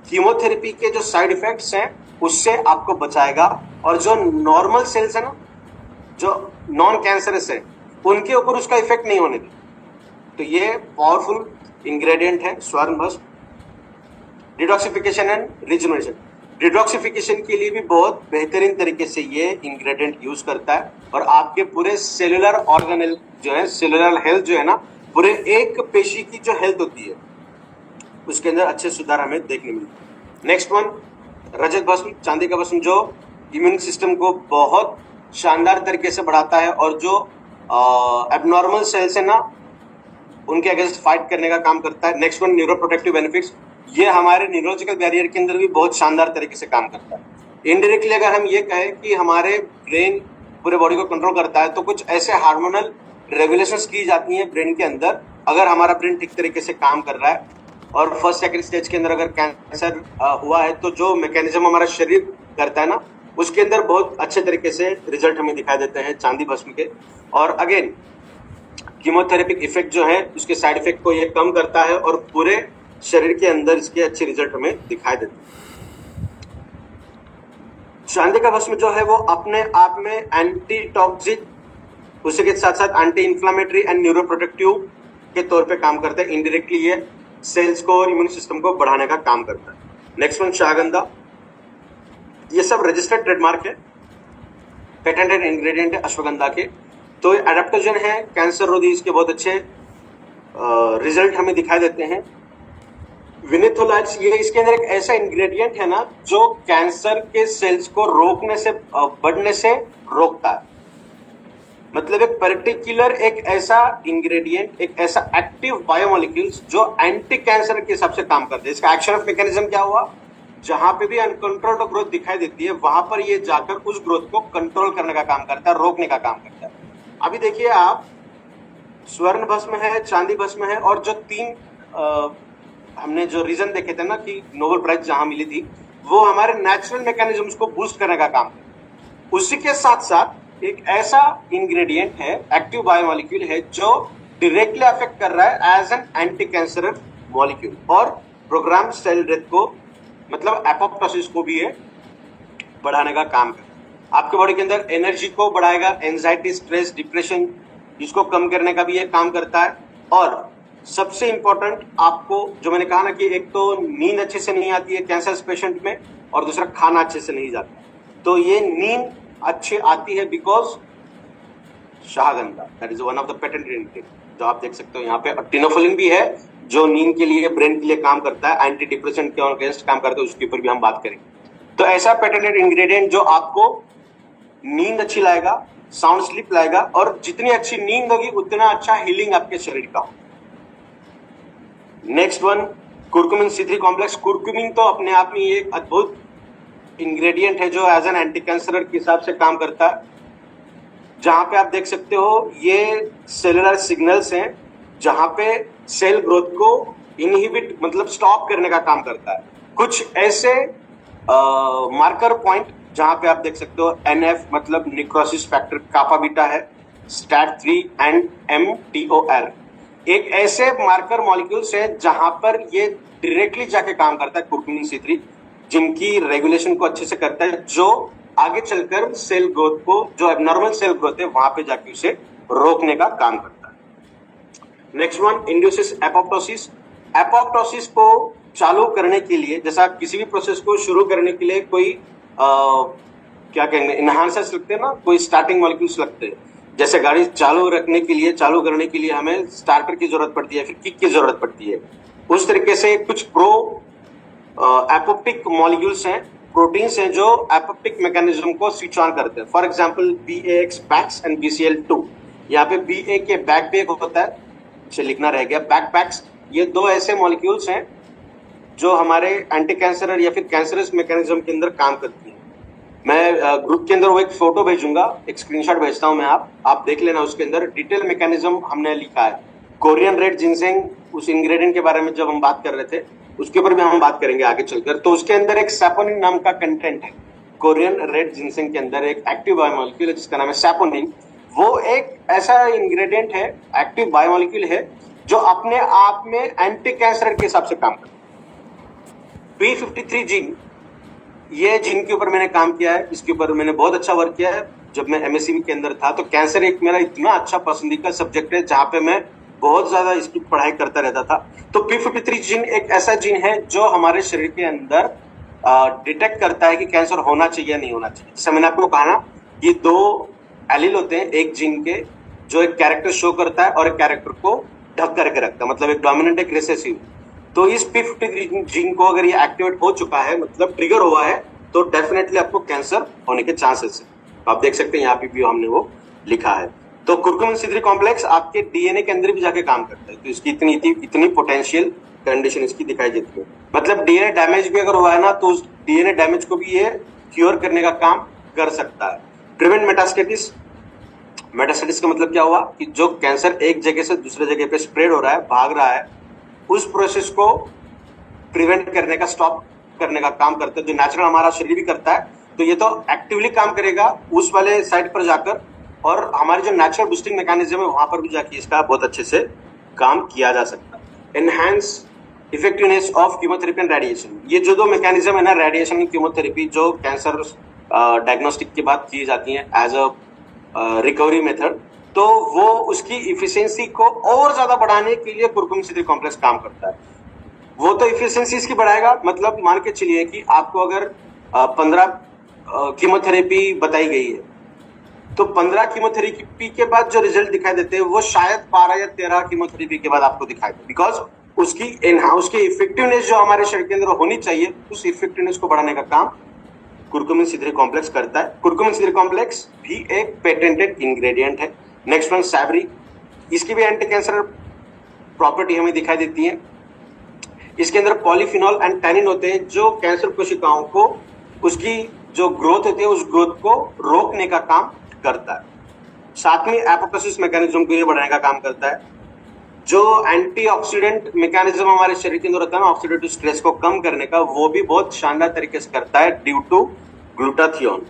कीमोथेरेपी के जो साइड इफेक्ट्स हैं उससे आपको बचाएगा, और जो नॉर्मल सेल्स है ना, जो नॉन कैंसरस है, उनके ऊपर उसका इफेक्ट नहीं होने देगा। तो ये पावरफुल इंग्रेडिएंट है स्वर्ण भस्म। डिटॉक्सिफिकेशन एंड रिजुविनेशन, डिटॉक्सिफिकेशन के लिए भी बहुत बेहतरीन तरीके से ये इंग्रेडिएंट यूज करता है, और आपके पूरे सेलुलर ऑर्गेनल जो है, सेलुलर हेल्थ जो है ना, पूरे एक पेशी की जो हेल्थ होती है उसके अंदर अच्छे सुधार हमें देखने मिलते हैं। नेक्स्ट वन, रजत भस्म, चांदी का भस्म, जो इम्यून सिस्टम को बहुत शानदार तरीके से बढ़ाता है, और जो एबनॉर्मल सेल्स है ना उनके अगेंस्ट फाइट करने का काम करता है। Next one, neuro protective benefits, ये हमारे न्यूरोलॉजिकल बैरियर के अंदर भी बहुत शानदार तरीके से काम करता है। इनडायरेक्टली अगर हम ये कहें कि हमारे ब्रेन पूरे बॉडी को कंट्रोल करता है, तो कुछ ऐसे हार्मोनल रेगुलेशंस की जाती हैं ब्रेन के अंदर, अगर हमारा ब्रेन ठीक तरीके से काम कर रहा है। और फर्स्ट सेकंड स्टेज के अंदर अगर कैंसर हुआ है तो जो मैकेनिज्म हमारा शरीर करता है ना, उसके अंदर बहुत अच्छे तरीके से रिजल्ट हमें दिखाई देते हैं चांदी भस्म के। और अगेन कीमोथेरेपिक इफेक्ट जो है उसके साइड इफेक्ट को ये कम करता है, और पूरे शरीर के अंदर इसके अच्छे रिजल्ट हमें दिखाई देते हैं। चांदी का भस्म जो है वो अपने आप में एंटी टॉक्सिक, उसी के साथ साथ एंटी इंफ्लेमेटरी एंड न्यूरोप्रोटेक्टिव के तौर पे काम करता है। इनडायरेक्टली ये सेल्स को और इम्यून सिस्टम को बढ़ाने का काम करता है। नेक्स्ट वन, शाहगंधा, ये सब रजिस्टर्ड ट्रेडमार्क है, पेटेंटेड इंग्रेडिएंट है अश्वगंधा के। तो एडेप्टोजन है, कैंसर रोधी, इसके बहुत अच्छे रिजल्ट हमें दिखाई देते हैं। विनिथोलाइट्स, ये इसके अंदर एक ऐसा इंग्रेडिएंट है ना जो कैंसर के सेल्स को रोकने से, बढ़ने से रोकता है। मतलब एक पर्टिकुलर एक ऐसा इंग्रेडिएंट, एक ऐसा एक्टिव बायोमोलिक्यूल्स जो एंटी कैंसर के हिसाब से काम करते हैं। इसका एक्शन ऑफ मैकेनिज्म क्या हुआ, जहां पे भी अनकंट्रोल्ड ग्रोथ दिखाई देती है वहां पर ये जाकर उस ग्रोथ को कंट्रोल करने का काम करता है, रोकने का काम करता है। अभी देखिए आप, स्वर्ण भस्म है, चांदी भस्म है, और जो तीन हमने जो रीजन देखे थे ना कि नोबेल प्राइज जहां मिली थी, वो हमारे नेचुरल मैकेनिज्म्स को बूस्ट करने का काम है। उसी के साथ साथ एक ऐसा इंग्रेडिएंट है, एक्टिव बायोमोलिक्यूल है, जो डायरेक्टली अफेक्ट कर रहा है as an anti cancer molecule, और प्रोग्राम सेल डेथ को, मतलब एपोप्टोसिस को भी ये बढ़ाने का काम है। आपके बॉडी के अंदर एनर्जी को बढ़ाएगा, एंजाइटी, स्ट्रेस, डिप्रेशन, इसको कम करने का भी ये काम करता है। और सबसे इंपॉर्टेंट आपको जो मैंने कहा ना कि एक तो नींद अच्छे से नहीं आती है कैंसर पेशेंट में, और दूसरा खाना अच्छे से नहीं जाता, तो ये नींद अच्छी आती है बिकॉज शाहगंधा, that is one of the patented ingredient जो आप देख सकते हो यहाँ पे। टिनोफिलिन भी है जो नींद के लिए, ब्रेन के लिए काम करता है, एंटी डिप्रेशन के अगेंस्ट काम करता है, उसके ऊपर भी हम बात करेंगे। तो ऐसा पेटेंटेड इंग्रेडिएंट जो आपको नींद अच्छी लाएगा, साउंड स्लीप लाएगा, और जितनी अच्छी नींद होगी उतना अच्छा हीलिंग आपके शरीर का हो। Next one, curcumin C3 complex. Curcumin तो अपने आप में एक अद्भुत इंग्रेडिएंट है जो एज एन एंटी कैंसर के हिसाब से काम करता है। जहां पे आप देख सकते हो ये सेलुलर सिग्नल्स हैं जहां पे सेल ग्रोथ को इनहिबिट मतलब स्टॉप करने का काम करता है। कुछ ऐसे मार्कर पॉइंट जहां पे आप देख सकते हो NF मतलब निक्रोसिस फैक्टर कापा बीटा है, STAT3 एंड MTOR एक ऐसे मार्कर मॉलिक्यूल्स है जहां पर ये डायरेक्टली जाके काम करता है कुर्कुमिन C3, जिनकी रेगुलेशन को अच्छे से करता है, जो आगे चलकर सेल ग्रोथ को, जो एबनॉर्मल सेल ग्रोथ है वहां पे जाके उसे रोकने का काम करता है। Next one induces apoptosis. Apoptosis को चालू करने के लिए, जैसा किसी भी प्रोसेस को शुरू करने के लिए कोई क्या कहेंगे इनहांसर्स लगते हैं ना, कोई स्टार्टिंग मॉलिक्यूल्स लगते हैं। जैसे गाड़ी चालू रखने के लिए, चालू करने के लिए हमें स्टार्टर की जरूरत पड़ती है, फिर किक की जरूरत पड़ती है। उस तरीके से कुछ प्रो एपोप्टिक मॉलिक्यूल्स हैं, प्रोटीन्स हैं जो एपोप्टिक मैकेनिज्म को स्विच ऑन करते हैं। For example BAX BAX and BCL2। यहाँ पे BA के बैक पे एक होता है, इसे लिखना रह गया, बैक पैक्स। ये दो ऐसे मॉलिक्यूल्स हैं जो हमारे एंटी कैंसर या फिर कैंसरस मैकेनिज्म के अंदर काम करती है। मैं ग्रुप के अंदर वो एक फोटो भेजूंगा, एक स्क्रीनशॉट भेजता हूं मैं, आप देख लेना। उसके अंदर डिटेल मैकेनिज्म हमने लिखा है। कोरियन रेड जिनसेंग, उस इंग्रेडिएंट के बारे में जब हम बात कर रहे थे, उसके ऊपर भी हम बात करेंगे आगे चलकर। तो उसके अंदर एक सैपोनिन नाम का कंटेंट है। कोरियन रेड जिनसेंग के अंदर एक एक्टिव बायोमोलिक्यूल है जिसका नाम है सैपोनिन। वो एक ऐसा इंग्रेडिएंट है, एक्टिव बायोमोलिक्यूल है, जो अपने आप में एंटी कैंसर के हिसाब से काम करता है। P53 जीन, ये जीन के ऊपर मैंने काम किया है, इसके ऊपर मैंने बहुत अच्छा वर्क किया है। जब मैं MSc के अंदर था तो कैंसर एक मेरा इतना अच्छा पसंदीदा सब्जेक्ट है जहां पे मैं बहुत ज्यादा इसकी पढ़ाई करता रहता था। तो P53 जीन एक ऐसा जीन है जो हमारे शरीर के अंदर डिटेक्ट करता है कि कैंसर होना चाहिए या नहीं होना चाहिए। जैसे मैंने आपको कहा ना, ये दो एलील होते हैं एक जीन के, जो एक कैरेक्टर शो करता है और एक कैरेक्टर को ढक करके रखता है, मतलब एक डोमिनेंट एक रिसेसिव। तो इस P53 जीन को अगर ये एक्टिवेट हो चुका है, मतलब ट्रिगर हुआ है, तो डेफिनेटली आपको कैंसर होने के चांसेस है। आप देख सकते हैं यहाँ पे भी हमने वो लिखा है। तो कुर्कुमिन C3 कॉम्प्लेक्स आपके DNA के अंदर भी जाके काम करता है, तो इसकी इतनी पोटेंशियल कंडीशन इसकी दिखाई देती है। मतलब DNA डैमेज भी अगर हुआ है ना, तो उस DNA डैमेज को भी ये क्योर करने का काम कर सकता है। Prevent metastasis. मेटास्टेसिस का मतलब क्या हुआ कि जो कैंसर एक जगह से दूसरे जगह पे स्प्रेड हो रहा है, भाग रहा है, उस प्रोसेस को प्रिवेंट करने का, स्टॉप करने का काम करता है, जो नेचुरल हमारा शरीर भी करता है। तो ये तो एक्टिवली काम करेगा उस वाले साइड पर जाकर, और हमारे जो नेचुरल बूस्टिंग मैकेनिज्म है वहां पर भी जाके इसका बहुत अच्छे से काम किया जा सकता है। Enhance effectiveness of chemotherapy and radiation. ये जो दो मैकेनिज्म है ना, रेडिएशन एंड कीमोथेरेपी, जो कैंसर डायग्नोस्टिक के बाद की जाती है एज अ रिकवरी मेथड, तो वो उसकी इफिशियंसी को और ज्यादा बढ़ाने के लिए कुर्कुमिन C3 कॉम्प्लेक्स काम करता है। वो तो इफिशियंसी इसकी बढ़ाएगा, मतलब मान के चलिए कि आपको अगर 15 कीमोथेरेपी बताई गई है, तो 15 कीमोथेरेपी के बाद जो रिजल्ट दिखाई देते हैं वो शायद 12 या 13 कीमोथेरेपी के बाद आपको दिखाई दे, बिकॉज उसकी इफेक्टिवनेस जो हमारे शरीर के अंदर होनी चाहिए, उस इफेक्टिवनेस को बढ़ाने का काम कुर्कुमिन C3 कॉम्प्लेक्स करता है। कुर्कुमिन C3 कॉम्प्लेक्स भी एक पेटेंटेड इंग्रेडिएंट है। नेक्स्ट वन सैबरी, इसकी भी एंटी कैंसर प्रॉपर्टी हमें दिखाई देती है। इसके अंदर पॉलीफिनॉल एंड टैनिन होते हैं जो कैंसर कोशिकाओं को, उसकी जो ग्रोथ होती है उस ग्रोथ को रोकने का काम करता है। साथ में एपोप्टोसिस मैकेनिज्म को ये बढ़ाने का काम करता है। जो एंटीऑक्सीडेंट मैकेनिज्म हमारे शरीर के अंदर होता है ना, ऑक्सीडेटिव स्ट्रेस को कम करने का, वो भी बहुत शानदार तरीके से करता है ड्यू टू ग्लूटाथियोन।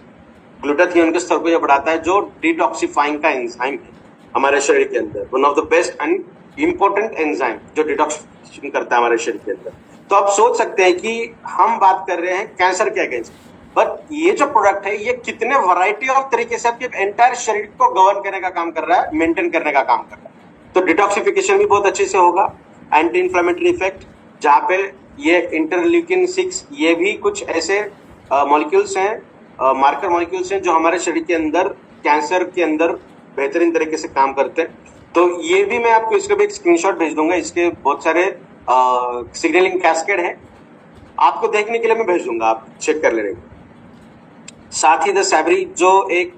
ग्लूटाथियोन के स्तर को यह बढ़ाता है, जो डिटॉक्सिफाइंग का एंजाइम है हमारे शरीर के अंदर, one of the best and important enzyme जो डिटॉक्सिफिकेशन करता है हमारे शरीर के अंदर। तो आप सोच सकते हैं कि हम बात कर रहे हैं कैंसर के अगेंस्ट, बट ये जो प्रोडक्ट है ये कितने वैरायटी ऑफ तरीके से आपके एंटायर शरीर को गवर्न करने का काम कर रहा है, मेंटेन करने का काम कर रहा है। तो डिटॉक्सिफिकेशन भी बहुत अच्छे से होगा। एंटी इन्फ्लेमेटरी इफेक्ट, जहां पे ये इंटरल्यूकिन 6, ये भी कुछ ऐसे मॉलिक्यूल्स हैं, मार्कर मॉलिक्यूल्स हैं जो हमारे शरीर के अंदर कैंसर के अंदर बेहतरीन तरीके से काम करते हैं। तो ये भी मैं आपको इसका भी एक स्क्रीनशॉट भेज दूंगा, इसके बहुत सारे सिग्नलिंग कैस्केड है, आपको देखने के लिए मैं भेज दूंगा, आप चेक कर लेंगे। साथ ही द सैबरी, जो एक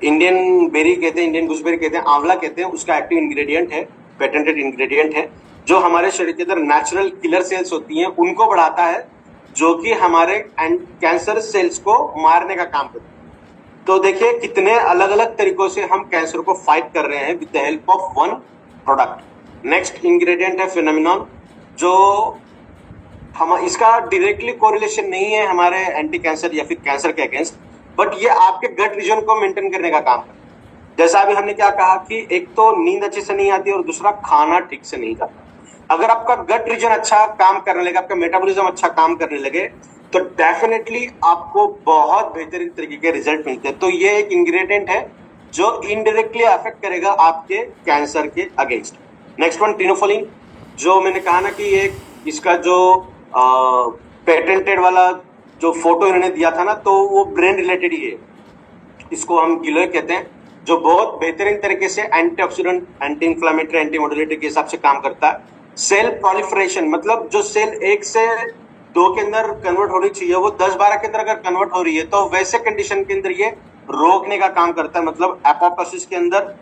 इंडियन बेरी कहते हैं, इंडियन गुसबेरी कहते हैं, आंवला कहते हैं, उसका एक्टिव इंग्रेडिएंट है, पेटेंटेड इंग्रेडिएंट है, जो हमारे शरीर के अंदर नेचुरल किलर सेल्स होती हैं उनको बढ़ाता है, जो कि हमारे कैंसर सेल्स को मारने का काम करता है। तो देखिए कितने अलग अलग तरीकों से हम कैंसर को फाइट कर रहे हैं with the help of one product. Next ingredient है फिनोमिनॉन, जो हम इसका डायरेक्टली कोरिलेशन नहीं है हमारे एंटी कैंसर या फिर कैंसर के अगेंस्ट, बट ये आपके गट रीजन को मेंटेन करने का काम करता है। जैसा अभी हमने क्या कहा कि एक तो नींद अच्छे से नहीं आती और दूसरा खाना ठीक से नहीं जाता। अगर आपका गट रीजन अच्छा काम करने लगे, आपका मेटाबॉलिज्म अच्छा काम करने लगे, तो डेफिनेटली आपको बहुत बेहतरीन तरीके के रिजल्ट मिलते हैं। तो ये एक इंग्रेडिएंट है जो इनडायरेक्टली अफेक्ट करेगा आपके कैंसर के अगेंस्ट। नेक्स्ट वन टिनोफोलिन, जो मैंने कहा ना कि ये इसका जो पेटेंटेड वाला जो फोटो इन्होंने दिया था ना, तो वो ब्रेन रिलेटेड ही है। इसको हम गिलोय कहते हैं, जो बहुत बेहतरीन तरीके से एंटीऑक्सीडेंट, एंटी इंफ्लेमेटरी, एंटी मोडुलेटरी के हिसाब से काम करता है। सेल प्रोलिफरेशन, मतलब जो सेल 1 से 2 के अंदर कन्वर्ट होनी चाहिए वो 10-12 के अंदर अगर कन्वर्ट हो रही है, तो वैसे कंडीशन के अंदर ये रोकने का काम करता है, मतलब एपोप्टोसिस के अंदर।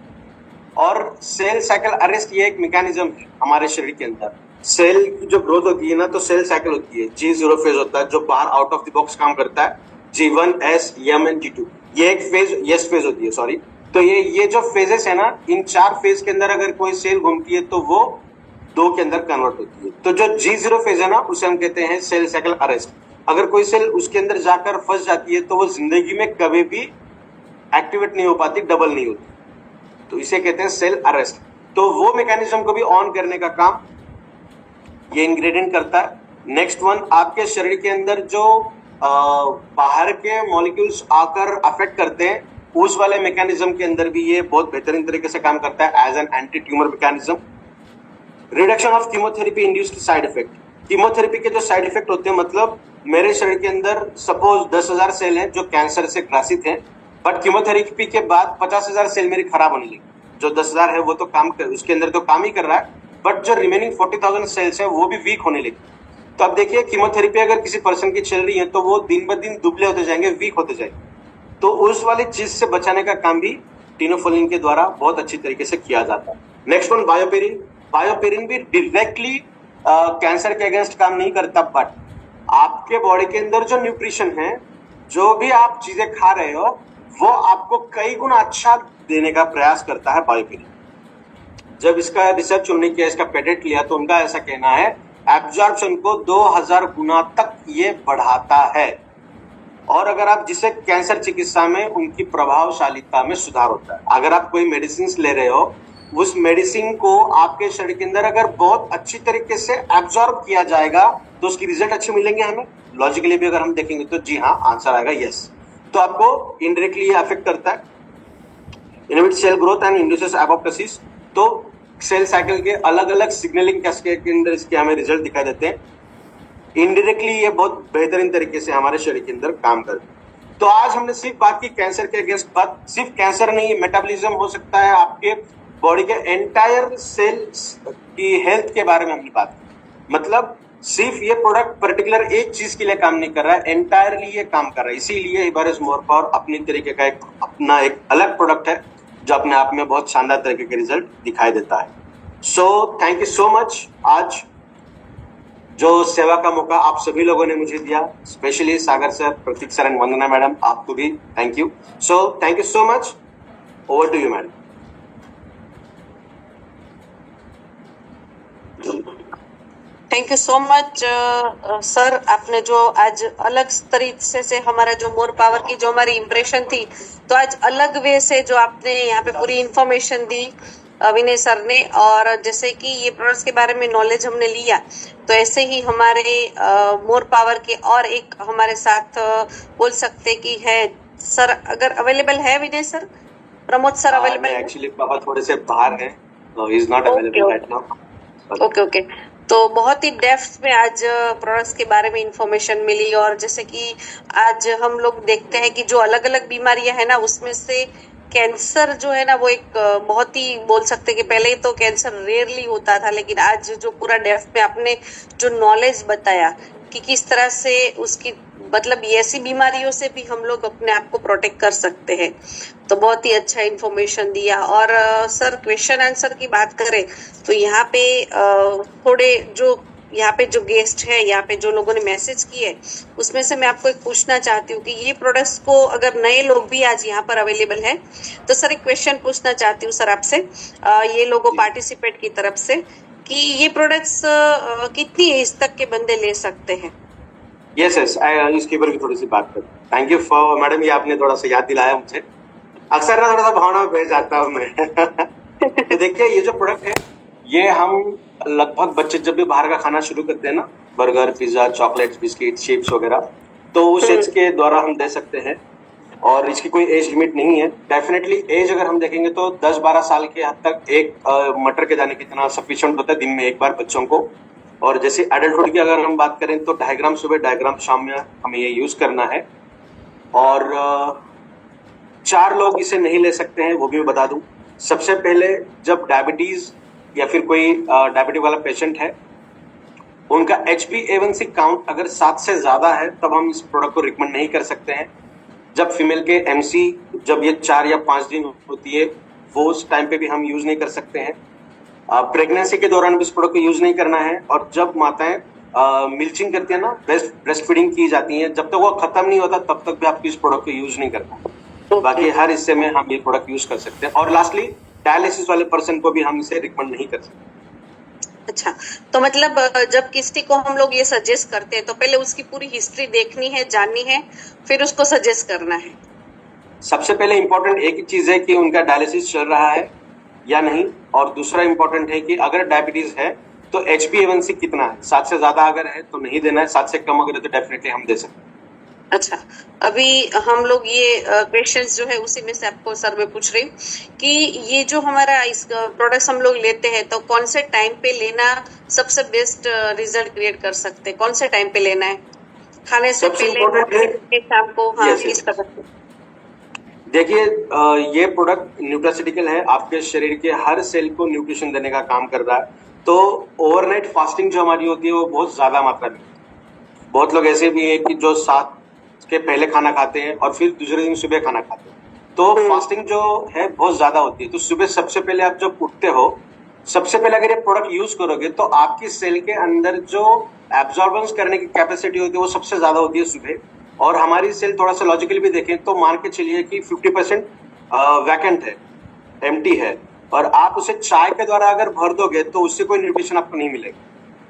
और सेल साइकिल अरेस्ट, ये एक मैकेनिज्म है हमारे शरीर के अंदर। सेल की जो ग्रोथ होती है ना, तो सेल साइकिल होती है। G0 फेज होता है जो बाहर आउट ऑफ द बॉक्स काम करता है, G1, S, M and G2, ये एक फेज, यस फेज होती है, सॉरी। तो ये जो फेजेस है ना, इन 4 फेज के अंदर अगर कोई सेल घूमती है तो वो 2 के अंदर कन्वर्ट होती है। तो जो G0 फेज है ना, उसे हम कहते हैं सेल साइकिल अरेस्ट। अगर कोई सेल उसके अंदर जाकर फंस जाती है तो वो जिंदगी में कभी भी एक्टिवेट नहीं हो पाती, डबल नहीं होती, तो इसे कहते हैं सेल अरेस्ट। तो वो मैकेनिज्म को भी ऑन करने का काम ये इंग्रेडिएंट करता है। नेक्स्ट वन, आपके शरीर के अंदर जो बाहर के मॉलिक्यूल्स आकर अफेक्ट करते हैं, उस वाले मैकेनिज्म के अंदर भी ये बहुत बेहतरीन तरीके से काम करता है as an anti tumour mechanism. Reduction of chemotherapy induced side effect, chemotherapy के जो साइड इफेक्ट होते हैं, मतलब मेरे शरीर के अंदर सपोज 10,000 सेल हैं जो कैंसर से ग्रसित हैं, बट कीमोथेरेपी के बाद 50,000 सेल मेरी खराब होने लगी। जो 10,000 है वो तो काम कर, उसके अंदर तो काम ही कर रहा है, बट जो रिमेनिंग 40,000 सेल्स है वो भी वीक होने लगी। तो अब देखिए, कीमोथेरेपी अगर किसी पर्सन की चल रही है तो वो दिन ब दिन दुबले होते जाएंगे, वीक होते जाएंगे। तो उस वाली चीज से बचाने का काम भी टिनोफोलिन के द्वारा बहुत अच्छी तरीके से किया जाता है। Next one, बायोपेरिन। बायोपेरिन भी डायरेक्टली कैंसर के अगेंस्ट काम नहीं करता, बट आपके बॉडी के अंदर जो न्यूट्रिशन है, जो भी आप चीजें खा रहे हो, वो आपको कई गुना अच्छा देने का प्रयास करता है बायोपेरिन। जब इसका रिसर्च उन्होंने किया, इसका पेटेंट लिया, तो उनका ऐसा कहना है एब्जॉर्प्शन को 2000 गुना तक ये बढ़ाता है। और अगर आप जिसे कैंसर चिकित्सा में उनकी प्रभावशालीता में सुधार होता है। अगर आप कोई मेडिसिन ले रहे हो, उस मेडिसिन को आपके शरीर के अंदर अगर बहुत अच्छी तरीके से एब्जॉर्ब किया जाएगा तो उसकी रिजल्ट अच्छे मिलेंगे हमें। लॉजिकली भी अगर हम देखेंगे तो जी हाँ, आंसर आएगा यस। तो आपको इनडायरेक्टली ये अफेक्ट करता है। Inhibit cell growth and induces apoptosis, तो सेल साइकिल के अलग अलग सिग्नलिंग कैस्केड के अंदर इसके हमें रिजल्ट दिखाई देते हैं। इनडायरेक्टली ये बहुत बेहतरीन तरीके से हमारे शरीर के अंदर काम करते हैं। तो आज हमने सिर्फ बात की कैंसर के अगेंस्ट, बात सिर्फ कैंसर नहीं, मेटाबॉलिज्म हो सकता है, आपके बॉडी के एंटायर सेल्स की हेल्थ के बारे में हमने बात की। मतलब सिर्फ ये प्रोडक्ट पर्टिकुलर एक चीज के लिए काम नहीं कर रहा है, एंटायरली ये काम कर रहा है। इसीलिए इबारिस मोर पावर अपनी तरीके का अपना एक अलग प्रोडक्ट है जो अपने आप में बहुत शानदार तरीके के रिजल्ट दिखाई देता है। सो थैंक यू सो मच। आज जो सेवा का मौका आप सभी लोगों ने मुझे दिया, specially Sagar sir, Prateek sir and Vandana madam, आपको भी thank you. So thank you so much. Over to you madam. Thank you so much sir. आपने जो आज अलग तरीके से हमारा जो मोर पावर की जो हमारी इम्प्रेशन थी, तो आज अलग वे से जो आपने यहाँ पे पूरी इंफॉर्मेशन दी विनय सर ने, और जैसे कि ये प्रोडक्ट्स के बारे में नॉलेज हमने लिया, तो ऐसे ही हमारे मोर पावर के और एक हमारे साथ बोल सकते कि है सर, अगर अवेलेबल है विनय सर, प्रमोद सर अवेलेबल है? एक्चुअली पापा थोड़े से बाहर हैं, he is not available right now. Okay. तो बहुत ही डेप्थ में आज प्रोडक्ट्स के बारे में इंफॉर्मेशन मिली, और जैसे कि आज हम लोग देखते हैं कि जो अलग अलग बीमारियां है ना, उसमें से कैंसर जो है ना, वो एक बहुत ही बोल सकते कि पहले तो कैंसर रेयरली होता था, लेकिन आज जो पूरा डेप्थ में आपने जो नॉलेज बताया कि किस तरह से उसकी मतलब ऐसी बीमारियों से भी हम लोग अपने आप को प्रोटेक्ट कर सकते हैं, तो बहुत ही अच्छा इन्फॉर्मेशन दिया। और सर, क्वेश्चन आंसर की बात करें तो यहाँ पे थोड़े जो यहाँ पे जो गेस्ट है, यहाँ पे जो लोगों ने मैसेज किए, उसमें से मैं आपको एक पूछना चाहती हूँ कि ये प्रोडक्ट्स को अगर नए लोग भी आज यहाँ पर अवेलेबल है, तो सर एक क्वेश्चन पूछना चाहती हूँ सर आपसे, ये लोगों पार्टिसिपेट की तरफ से, कि ये प्रोडक्ट्स कितनी एज तक के बंदे ले सकते हैं? यस यस, इसके ऊपर भी थोड़ी सी बात करें। थैंक यू फॉर मैडम, ये आपने थोड़ा सा याद दिलाया मुझे। अक्सर ना थोड़ा सा भावना में बह जाता हूँ मैं। तो देखिए, ये जो प्रोडक्ट है, ये हम लगभग बच्चे जब भी बाहर का खाना शुरू करते हैं ना, burger, pizza, chocolates, biscuit, chips वगैरह, तो उस एज के द्वारा हम दे सकते हैं और इसकी कोई एज लिमिट नहीं है। डेफिनेटली एज अगर हम देखेंगे तो 10-12 साल के हद तक एक मटर के दाने कितना सफिशिएंट होता है दिन में एक बार बच्चों को। और जैसे एडल्टहुड की अगर हम बात करें तो 2.5 ग्राम सुबह, 2.5 ग्राम शाम में हमें ये यूज करना है। और 4 लोग इसे नहीं ले सकते हैं, वो भी मैं बता दूं। सबसे पहले, जब डायबिटीज या फिर कोई डायबिटीज वाला पेशेंट है, उनका HbA1c काउंट अगर 7 से ज्यादा है, तब हम इस प्रोडक्ट को रिकमेंड नहीं कर सकते हैं। जब फीमेल के MC जब ये 4 या 5 दिन होती है, वो उस टाइम पे भी हम यूज नहीं कर सकते हैं। प्रेगनेंसी के दौरान भी इस प्रोडक्ट को यूज नहीं करना है। और जब माताएं मिल्चिंग करती है ना, ब्रेस्ट फीडिंग की जाती है, जब तक वो खत्म नहीं होता तब तक भी आपको इस प्रोडक्ट को यूज नहीं करना। बाकी हर हिस्से में हम ये प्रोडक्ट यूज कर सकते हैं। और लास्टली, डायलिसिस वाले पर्सन को भी हम इसे रिकमेंड नहीं कर सकते। अच्छा, तो मतलब जब किसी को हम लोग ये सजेस्ट करते हैं तो पहले उसकी पूरी हिस्ट्री देखनी है, जाननी है, फिर उसको सजेस्ट करना है। सबसे पहले इंपॉर्टेंट एक ही चीज है कि उनका डायलिसिस चल रहा है या नहीं, और दूसरा इंपॉर्टेंट है कि अगर डायबिटीज है तो HbA1c कितना है। 7 से ज्यादा अगर है तो नहीं देना है, 7 से कम अगर है तो डेफिनेटली हम दे सकते हैं। अच्छा, अभी हम लोग ये क्वेश्चंस जो है उसी में से आपको सर मैं पूछ रही हूँ कि ये जो हमारा इस प्रोडक्ट्स हम लोग लेते हैं तो कौन से टाइम पे लेना सबसे बेस्ट रिजल्ट क्रिएट कर सकते हैं? कौन से टाइम पे लेना है? खाने से सबसे पहले, important है- शाम को? हाँ, Yes, yes. किस तरह से? देखिए, ये प्रोडक्ट न्यूट्रास्यूटिकल है, आपके शरीर के हर सेल को न्यूट्रिशन देने का काम कर रहा है। तो ओवरनाइट फास्टिंग जो हमारी होती है वो बहुत ज्यादा मात्रा में। बहुत लोग ऐसे भी हैं कि जो 7 के पहले खाना खाते हैं और फिर दूसरे दिन सुबह खाना खाते हैं, तो फास्टिंग जो है बहुत ज्यादा होती है। तो सुबह सबसे पहले आप जब उठते हो, सबसे पहले अगर ये प्रोडक्ट यूज करोगे तो आपकी सेल के अंदर जो एब्जॉर्बेंस करने की कैपेसिटी होती है वो सबसे ज्यादा होती है सुबह। और हमारी सेल थोड़ा सा लॉजिकली भी देखें तो मान के चलिए कि 50% वैकेंट है, एम्प्टी है, और आप उसे चाय के द्वारा अगर भर दोगे तो उससे कोई न्यूट्रिशन आपको नहीं मिलेगा।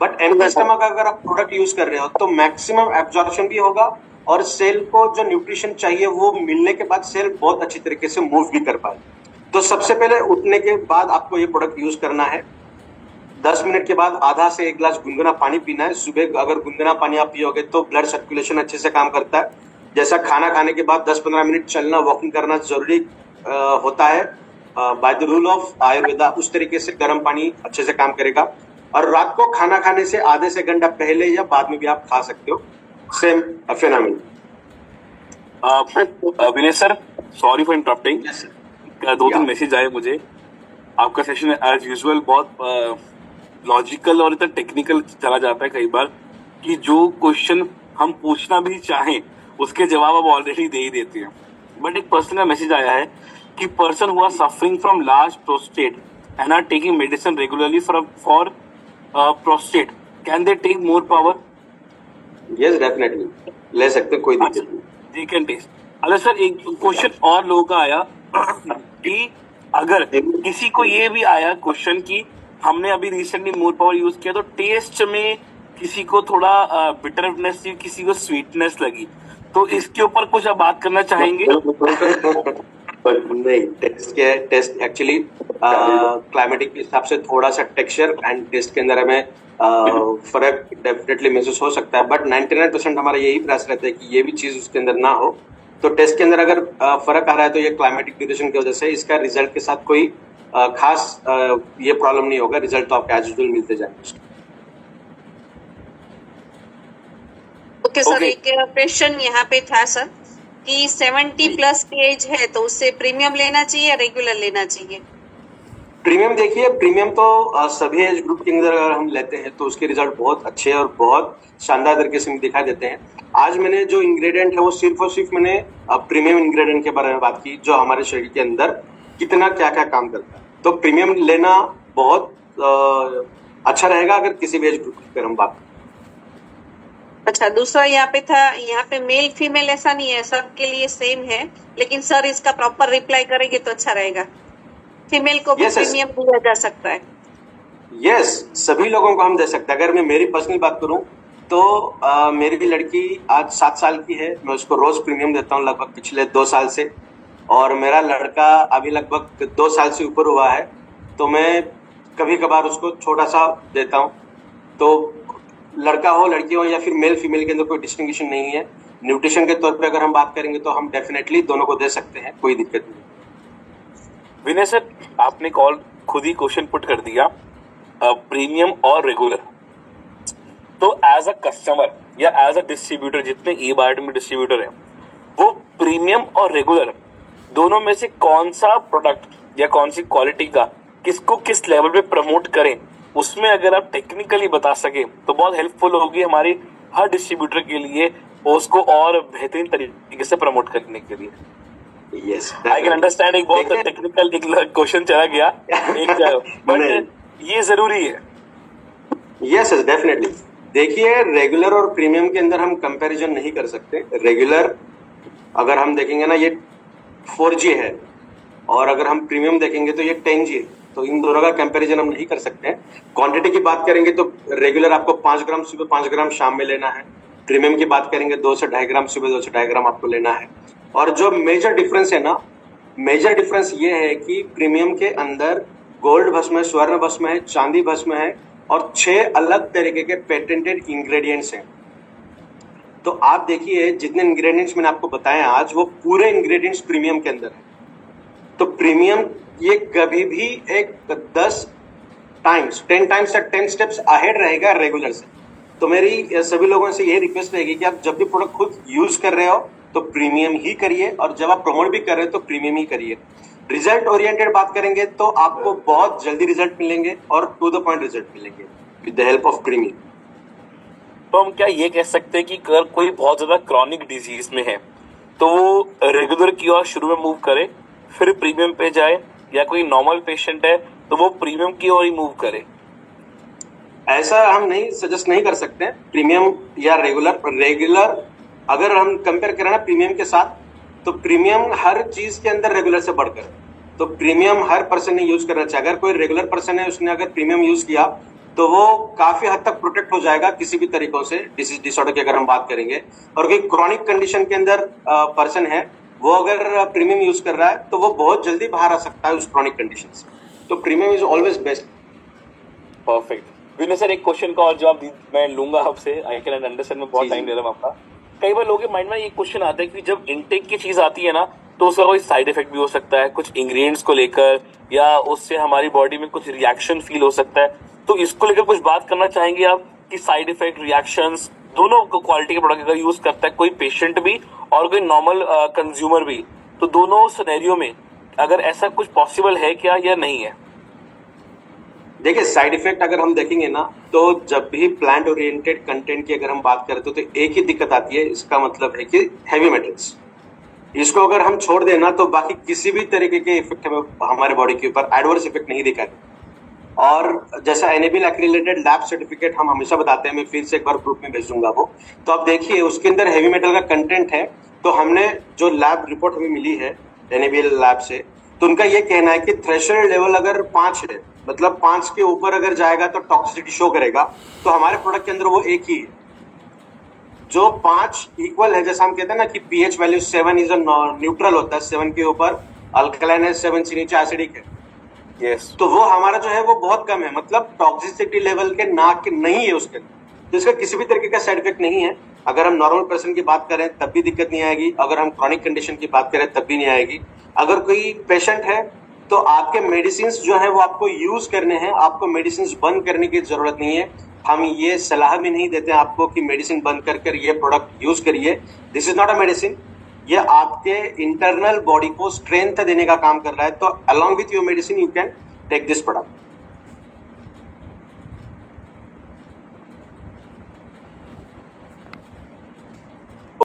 बट एम्प्टी स्टमक अगर आप प्रोडक्ट यूज कर रहे हो तो मैक्सिमम एब्जॉर्प्शन भी होगा और सेल को जो न्यूट्रिशन चाहिए वो मिलने के बाद सेल बहुत अच्छी तरीके से मूव भी कर पाए। तो सबसे पहले उठने के बाद आपको ये प्रोडक्ट यूज करना है। 10 मिनट के बाद आधा से 1 गिलास गुनगुना पानी पीना है। सुबह अगर गुनगुना पानी आप पियोगे तो ब्लड सर्कुलेशन अच्छे से काम करता है। जैसा खाना खाने के बाद 10-15 मिनट चलना, वॉकिंग करना जरूरी होता है by the rule of Ayurveda, उस तरीके से गर्म पानी अच्छे से काम करेगा। और रात को खाना खाने से आधे से घंटा पहले या बाद में भी आप खा सकते हो। Same phenomenon. Vinay sir, sorry for interrupting. Yes, sir. 2-3 message आए मुझे। आपका सेशन एज यूजुअल बहुत लॉजिकल और इतना टेक्निकल चला जाता है कई बार कि जो क्वेश्चन हम पूछना भी चाहें उसके जवाब आप ऑलरेडी दे ही देते हैं। बट एक पर्सन का मैसेज आया है कि person who are suffering from large prostate and are taking medicine regularly for prostate, can they take more power? Yes, definitely ले सकते हैं, कोई दिक्कत नहीं। They can test. अगर सर एक क्वेश्चन और लोगों का आया कि अगर किसी को ये भी आया क्वेश्चन कि हमने अभी रिसेंटली मोर पावर यूज किया तो टेस्ट में किसी को थोड़ा बिटरनेस, किसी को स्वीटनेस लगी, तो इसके ऊपर कुछ आप बात करना चाहेंगे? नहीं, टेस्ट एक्चुअली क्लाइमेटिक के हिसाब से थोड़ा सा टेक्सचर एंड टेस्ट के अंदर हमें फर्क डेफिनेटली महसूस हो सकता है। बट 99% हमारा यही प्रयास रहता है कि ये भी चीज उसके अंदर ना हो। तो टेस्ट के अंदर अगर फर्क आ रहा है तो ये क्लाइमेटिक ड्यूरेशन की वजह से, इसका रिजल्ट के साथ कोई खास ये प्रॉब्लम नहीं होगा। रिजल्ट तो आपको एज यूजुअल मिलते जाएंगे। Okay sir, Okay. एक क्वेश्चन यहाँ पे था सर कि 70 प्लस की एज है तो उससे प्रीमियम लेना चाहिए या रेगुलर लेना चाहिए? प्रीमियम देखिए, प्रीमियम तो सभी एज ग्रुप के अंदर अगर हम लेते हैं तो उसके रिजल्ट बहुत अच्छे और बहुत शानदार तरीके से दिखाई देते हैं। आज मैंने जो इंग्रेडिएंट है वो सिर्फ और सिर्फ मैंने प्रीमियम इंग्रेडिएंट के बारे में बात की, जो हमारे शरीर के अंदर कितना क्या क्या काम करता है। तो प्रीमियम लेना बहुत अच्छा रहेगा अगर किसी भी एज ग्रुप की हम बात करें। अच्छा, दूसरा यहाँ पे था, यहाँ पे मेल फीमेल ऐसा नहीं है, सबके लिए सेम है, लेकिन सर इसका प्रॉपर रिप्लाई करेंगे तो अच्छा रहेगा। फीमेल को भी Yes, yes. प्रीमियम दिया जा सकता है। यस, सभी लोगों को हम दे सकते हैं। अगर मैं मेरी पर्सनल बात करूं तो मेरी लड़की आज 7 साल की है, मैं उसको रोज प्रीमियम देता हूं लगभग पिछले 2 साल से, और मेरा लड़का अभी लगभग 2 साल से ऊपर हुआ है, तो मैं कभी कभार उसको छोटा सा देता हूं। तो लड़का हो लड़की हो या फिर मेल फीमेल के अंदर कोई डिस्टिंग्विशन नहीं है। न्यूट्रिशन के तौर पे अगर हम बात करेंगे तो हम डेफिनेटली दोनों को दे सकते हैं, कोई दिक्कत नहीं। विनय सर, आपने कॉल खुद ही क्वेश्चन पुट कर दिया, प्रीमियम और रेगुलर। तो एज अ कस्टमर या एज अ डिस्ट्रीब्यूटर, जितने ई बायोटिक में डिस्ट्रीब्यूटर है, वो प्रीमियम और रेगुलर दोनों में से कौन सा प्रोडक्ट या कौन सी क्वालिटी का किसको किस लेवल पे प्रमोट करें, उसमें अगर आप टेक्निकली बता सके तो बहुत हेल्पफुल होगी हमारी हर डिस्ट्रीब्यूटर के लिए उसको और बेहतरीन तरीके से प्रमोट करने के लिए। यस, आई कैन अंडरस्टैंड, एक बहुत टेक्निकल क्वेश्चन चला गया बट ये जरूरी है। Yes yes, definitely. देखिए, रेगुलर और प्रीमियम के अंदर हम कंपैरिजन नहीं कर सकते। रेगुलर अगर हम देखेंगे ना, ये 4G है, और अगर हम प्रीमियम देखेंगे तो ये 10G है, तो इन दोनों का कंपैरिजन हम नहीं कर सकते हैं। क्वांटिटी की बात करेंगे तो रेगुलर आपको 5 ग्राम सुबह 5 ग्राम शाम में लेना है। प्रीमियम की बात करेंगे 2 से 2.5 ग्राम सुबह 2 से 2.5 ग्राम आपको लेना है। और जो मेजर डिफरेंस है ना, मेजर डिफरेंस ये है कि प्रीमियम के अंदर गोल्ड भस्म है, स्वर्ण भस्म है, चांदी भस्म है, और 6 अलग तरीके के पेटेंटेड इंग्रेडिएंट्स हैं। तो आप देखिए, जितने इंग्रेडिएंट्स मैंने आपको बताए आज, वो पूरे इंग्रेडिएंट्स प्रीमियम के अंदर है। तो प्रीमियम ये कभी भी एक 10 टाइम्स 10 टाइम्स या 10 स्टेप्स अहेड रहेगा रेगुलर से। तो मेरी सभी लोगों से यही रिक्वेस्ट रहेगी कि आप जब भी प्रोडक्ट खुद यूज कर रहे हो तो प्रीमियम ही करिए, और जब आप प्रमोट भी कर रहे हो तो प्रीमियम ही करिए। रिजल्ट ओरिएंटेड बात करेंगे तो आपको बहुत जल्दी रिजल्ट मिलेंगे और टू द पॉइंट रिजल्ट मिलेंगे with the help of premium. तो हम क्या ये कह सकते हैं कि अगर कोई बहुत ज्यादा क्रॉनिक डिजीज में है तो वो रेगुलर की ओर शुरू में मूव करे, फिर प्रीमियम पे जाए, या कोई नॉर्मल पेशेंट है तो वो प्रीमियम की ओर ही मूव करे? ऐसा हम नहीं सजेस्ट नहीं कर सकते प्रीमियम या रेगुलर। रेगुलर अगर हम कंपेयर करें ना प्रीमियम के साथ, तो प्रीमियम हर चीज के अंदर रेगुलर से बढ़कर, तो प्रीमियम हर पर्सन ने यूज करना चाहिए। अगर कोई रेगुलर पर्सन है, उसने अगर प्रीमियम यूज किया तो वो काफी हद तक प्रोटेक्ट हो जाएगा किसी भी तरीकों से डिसीज डिसऑर्डर की अगर हम बात करेंगे। और कोई क्रॉनिक कंडीशन के अंदर पर्सन है, वो अगर प्रीमियम यूज कर रहा है तो वो बहुत जल्दी बाहर आ सकता है उस क्रॉनिक कंडीशन से। तो premium is always best. Perfect. Vinay sir, एक क्वेश्चन का और जवाब मैं लूंगा आपसे। आई कैन अंडरस्टैंड, मैं बहुत टाइम ले रहा हूँ आपका। कई बार लोगों के माइंड में एक क्वेश्चन आता है कि जब इनटेक की चीज आती है ना, तो उसका कोई साइड इफेक्ट भी हो सकता है कुछ इंग्रेडिएंट्स को लेकर, या उससे हमारी बॉडी में कुछ रिएक्शन फील हो सकता है। तो इसको लेकर कुछ बात करना चाहेंगे आप कि साइड इफेक्ट, रिएक्शंस दोनों क्वालिटी के प्रोडक्ट का यूज करता है कोई पेशेंट भी और कोई नॉर्मल कंज्यूमर भी, तो दोनों सिनेरियो में अगर ऐसा कुछ पॉसिबल है क्या या नहीं है? देखिए, साइड इफेक्ट अगर हम देखेंगे ना, तो जब भी प्लांट ओरिएंटेड कंटेंट की अगर हम बात करते तो एक ही दिक्कत आती है। इसका मतलब है कि हैवी मेटल्स, इसको अगर हम छोड़ देना तो बाकी किसी भी तरीके के इफेक्ट हमें हमारे बॉडी के ऊपर एडवर्स इफेक्ट नहीं दिखाते। और जैसा एनेबल एक्रिलेटेड लैब सर्टिफिकेट हम हमेशा बताते हैं, मैं फिर से एक बार ग्रुप में भेज दूंगा वो, तो आप देखिए उसके अंदर हैवी मेटल का कंटेंट है। तो हमने जो लैब रिपोर्ट हमें मिली है एनेबल लैब से, तो उनका ये कहना है कि थ्रेशोल्ड लेवल अगर 5 है, मतलब 5 के ऊपर अगर जाएगा तो टॉक्सिसिटी शो करेगा। तो हमारे प्रोडक्ट के अंदर वो एक ही है जो 5 इक्वल है। जैसा हम कहते हैं ना कि पीएच वैल्यू 7 इज न्यूट्रल होता है, 7 के ऊपर अल्कलाइन है, 7 से नीचे एसिडिक है। यस, तो वो हमारा जो है वो बहुत कम है, मतलब टॉक्सिसिटी लेवल के नहीं है उसके अंदर। तो इसका किसी भी तरीके का साइड इफेक्ट नहीं है। अगर हम नॉर्मल पर्सन की बात करें तब भी दिक्कत नहीं आएगी, अगर हम क्रॉनिक कंडीशन की बात करें तब भी नहीं आएगी। अगर कोई पेशेंट है तो आपके मेडिसिन जो है वो आपको यूज करने हैं, आपको मेडिसिन बंद करने की जरूरत नहीं है। हम ये सलाह भी नहीं देते आपको कि मेडिसिन बंद कर ये प्रोडक्ट यूज करिए। This is not a medicine, ये आपके इंटरनल बॉडी को स्ट्रेंथ देने का काम कर रहा है। तो along with your medicine you can take this product.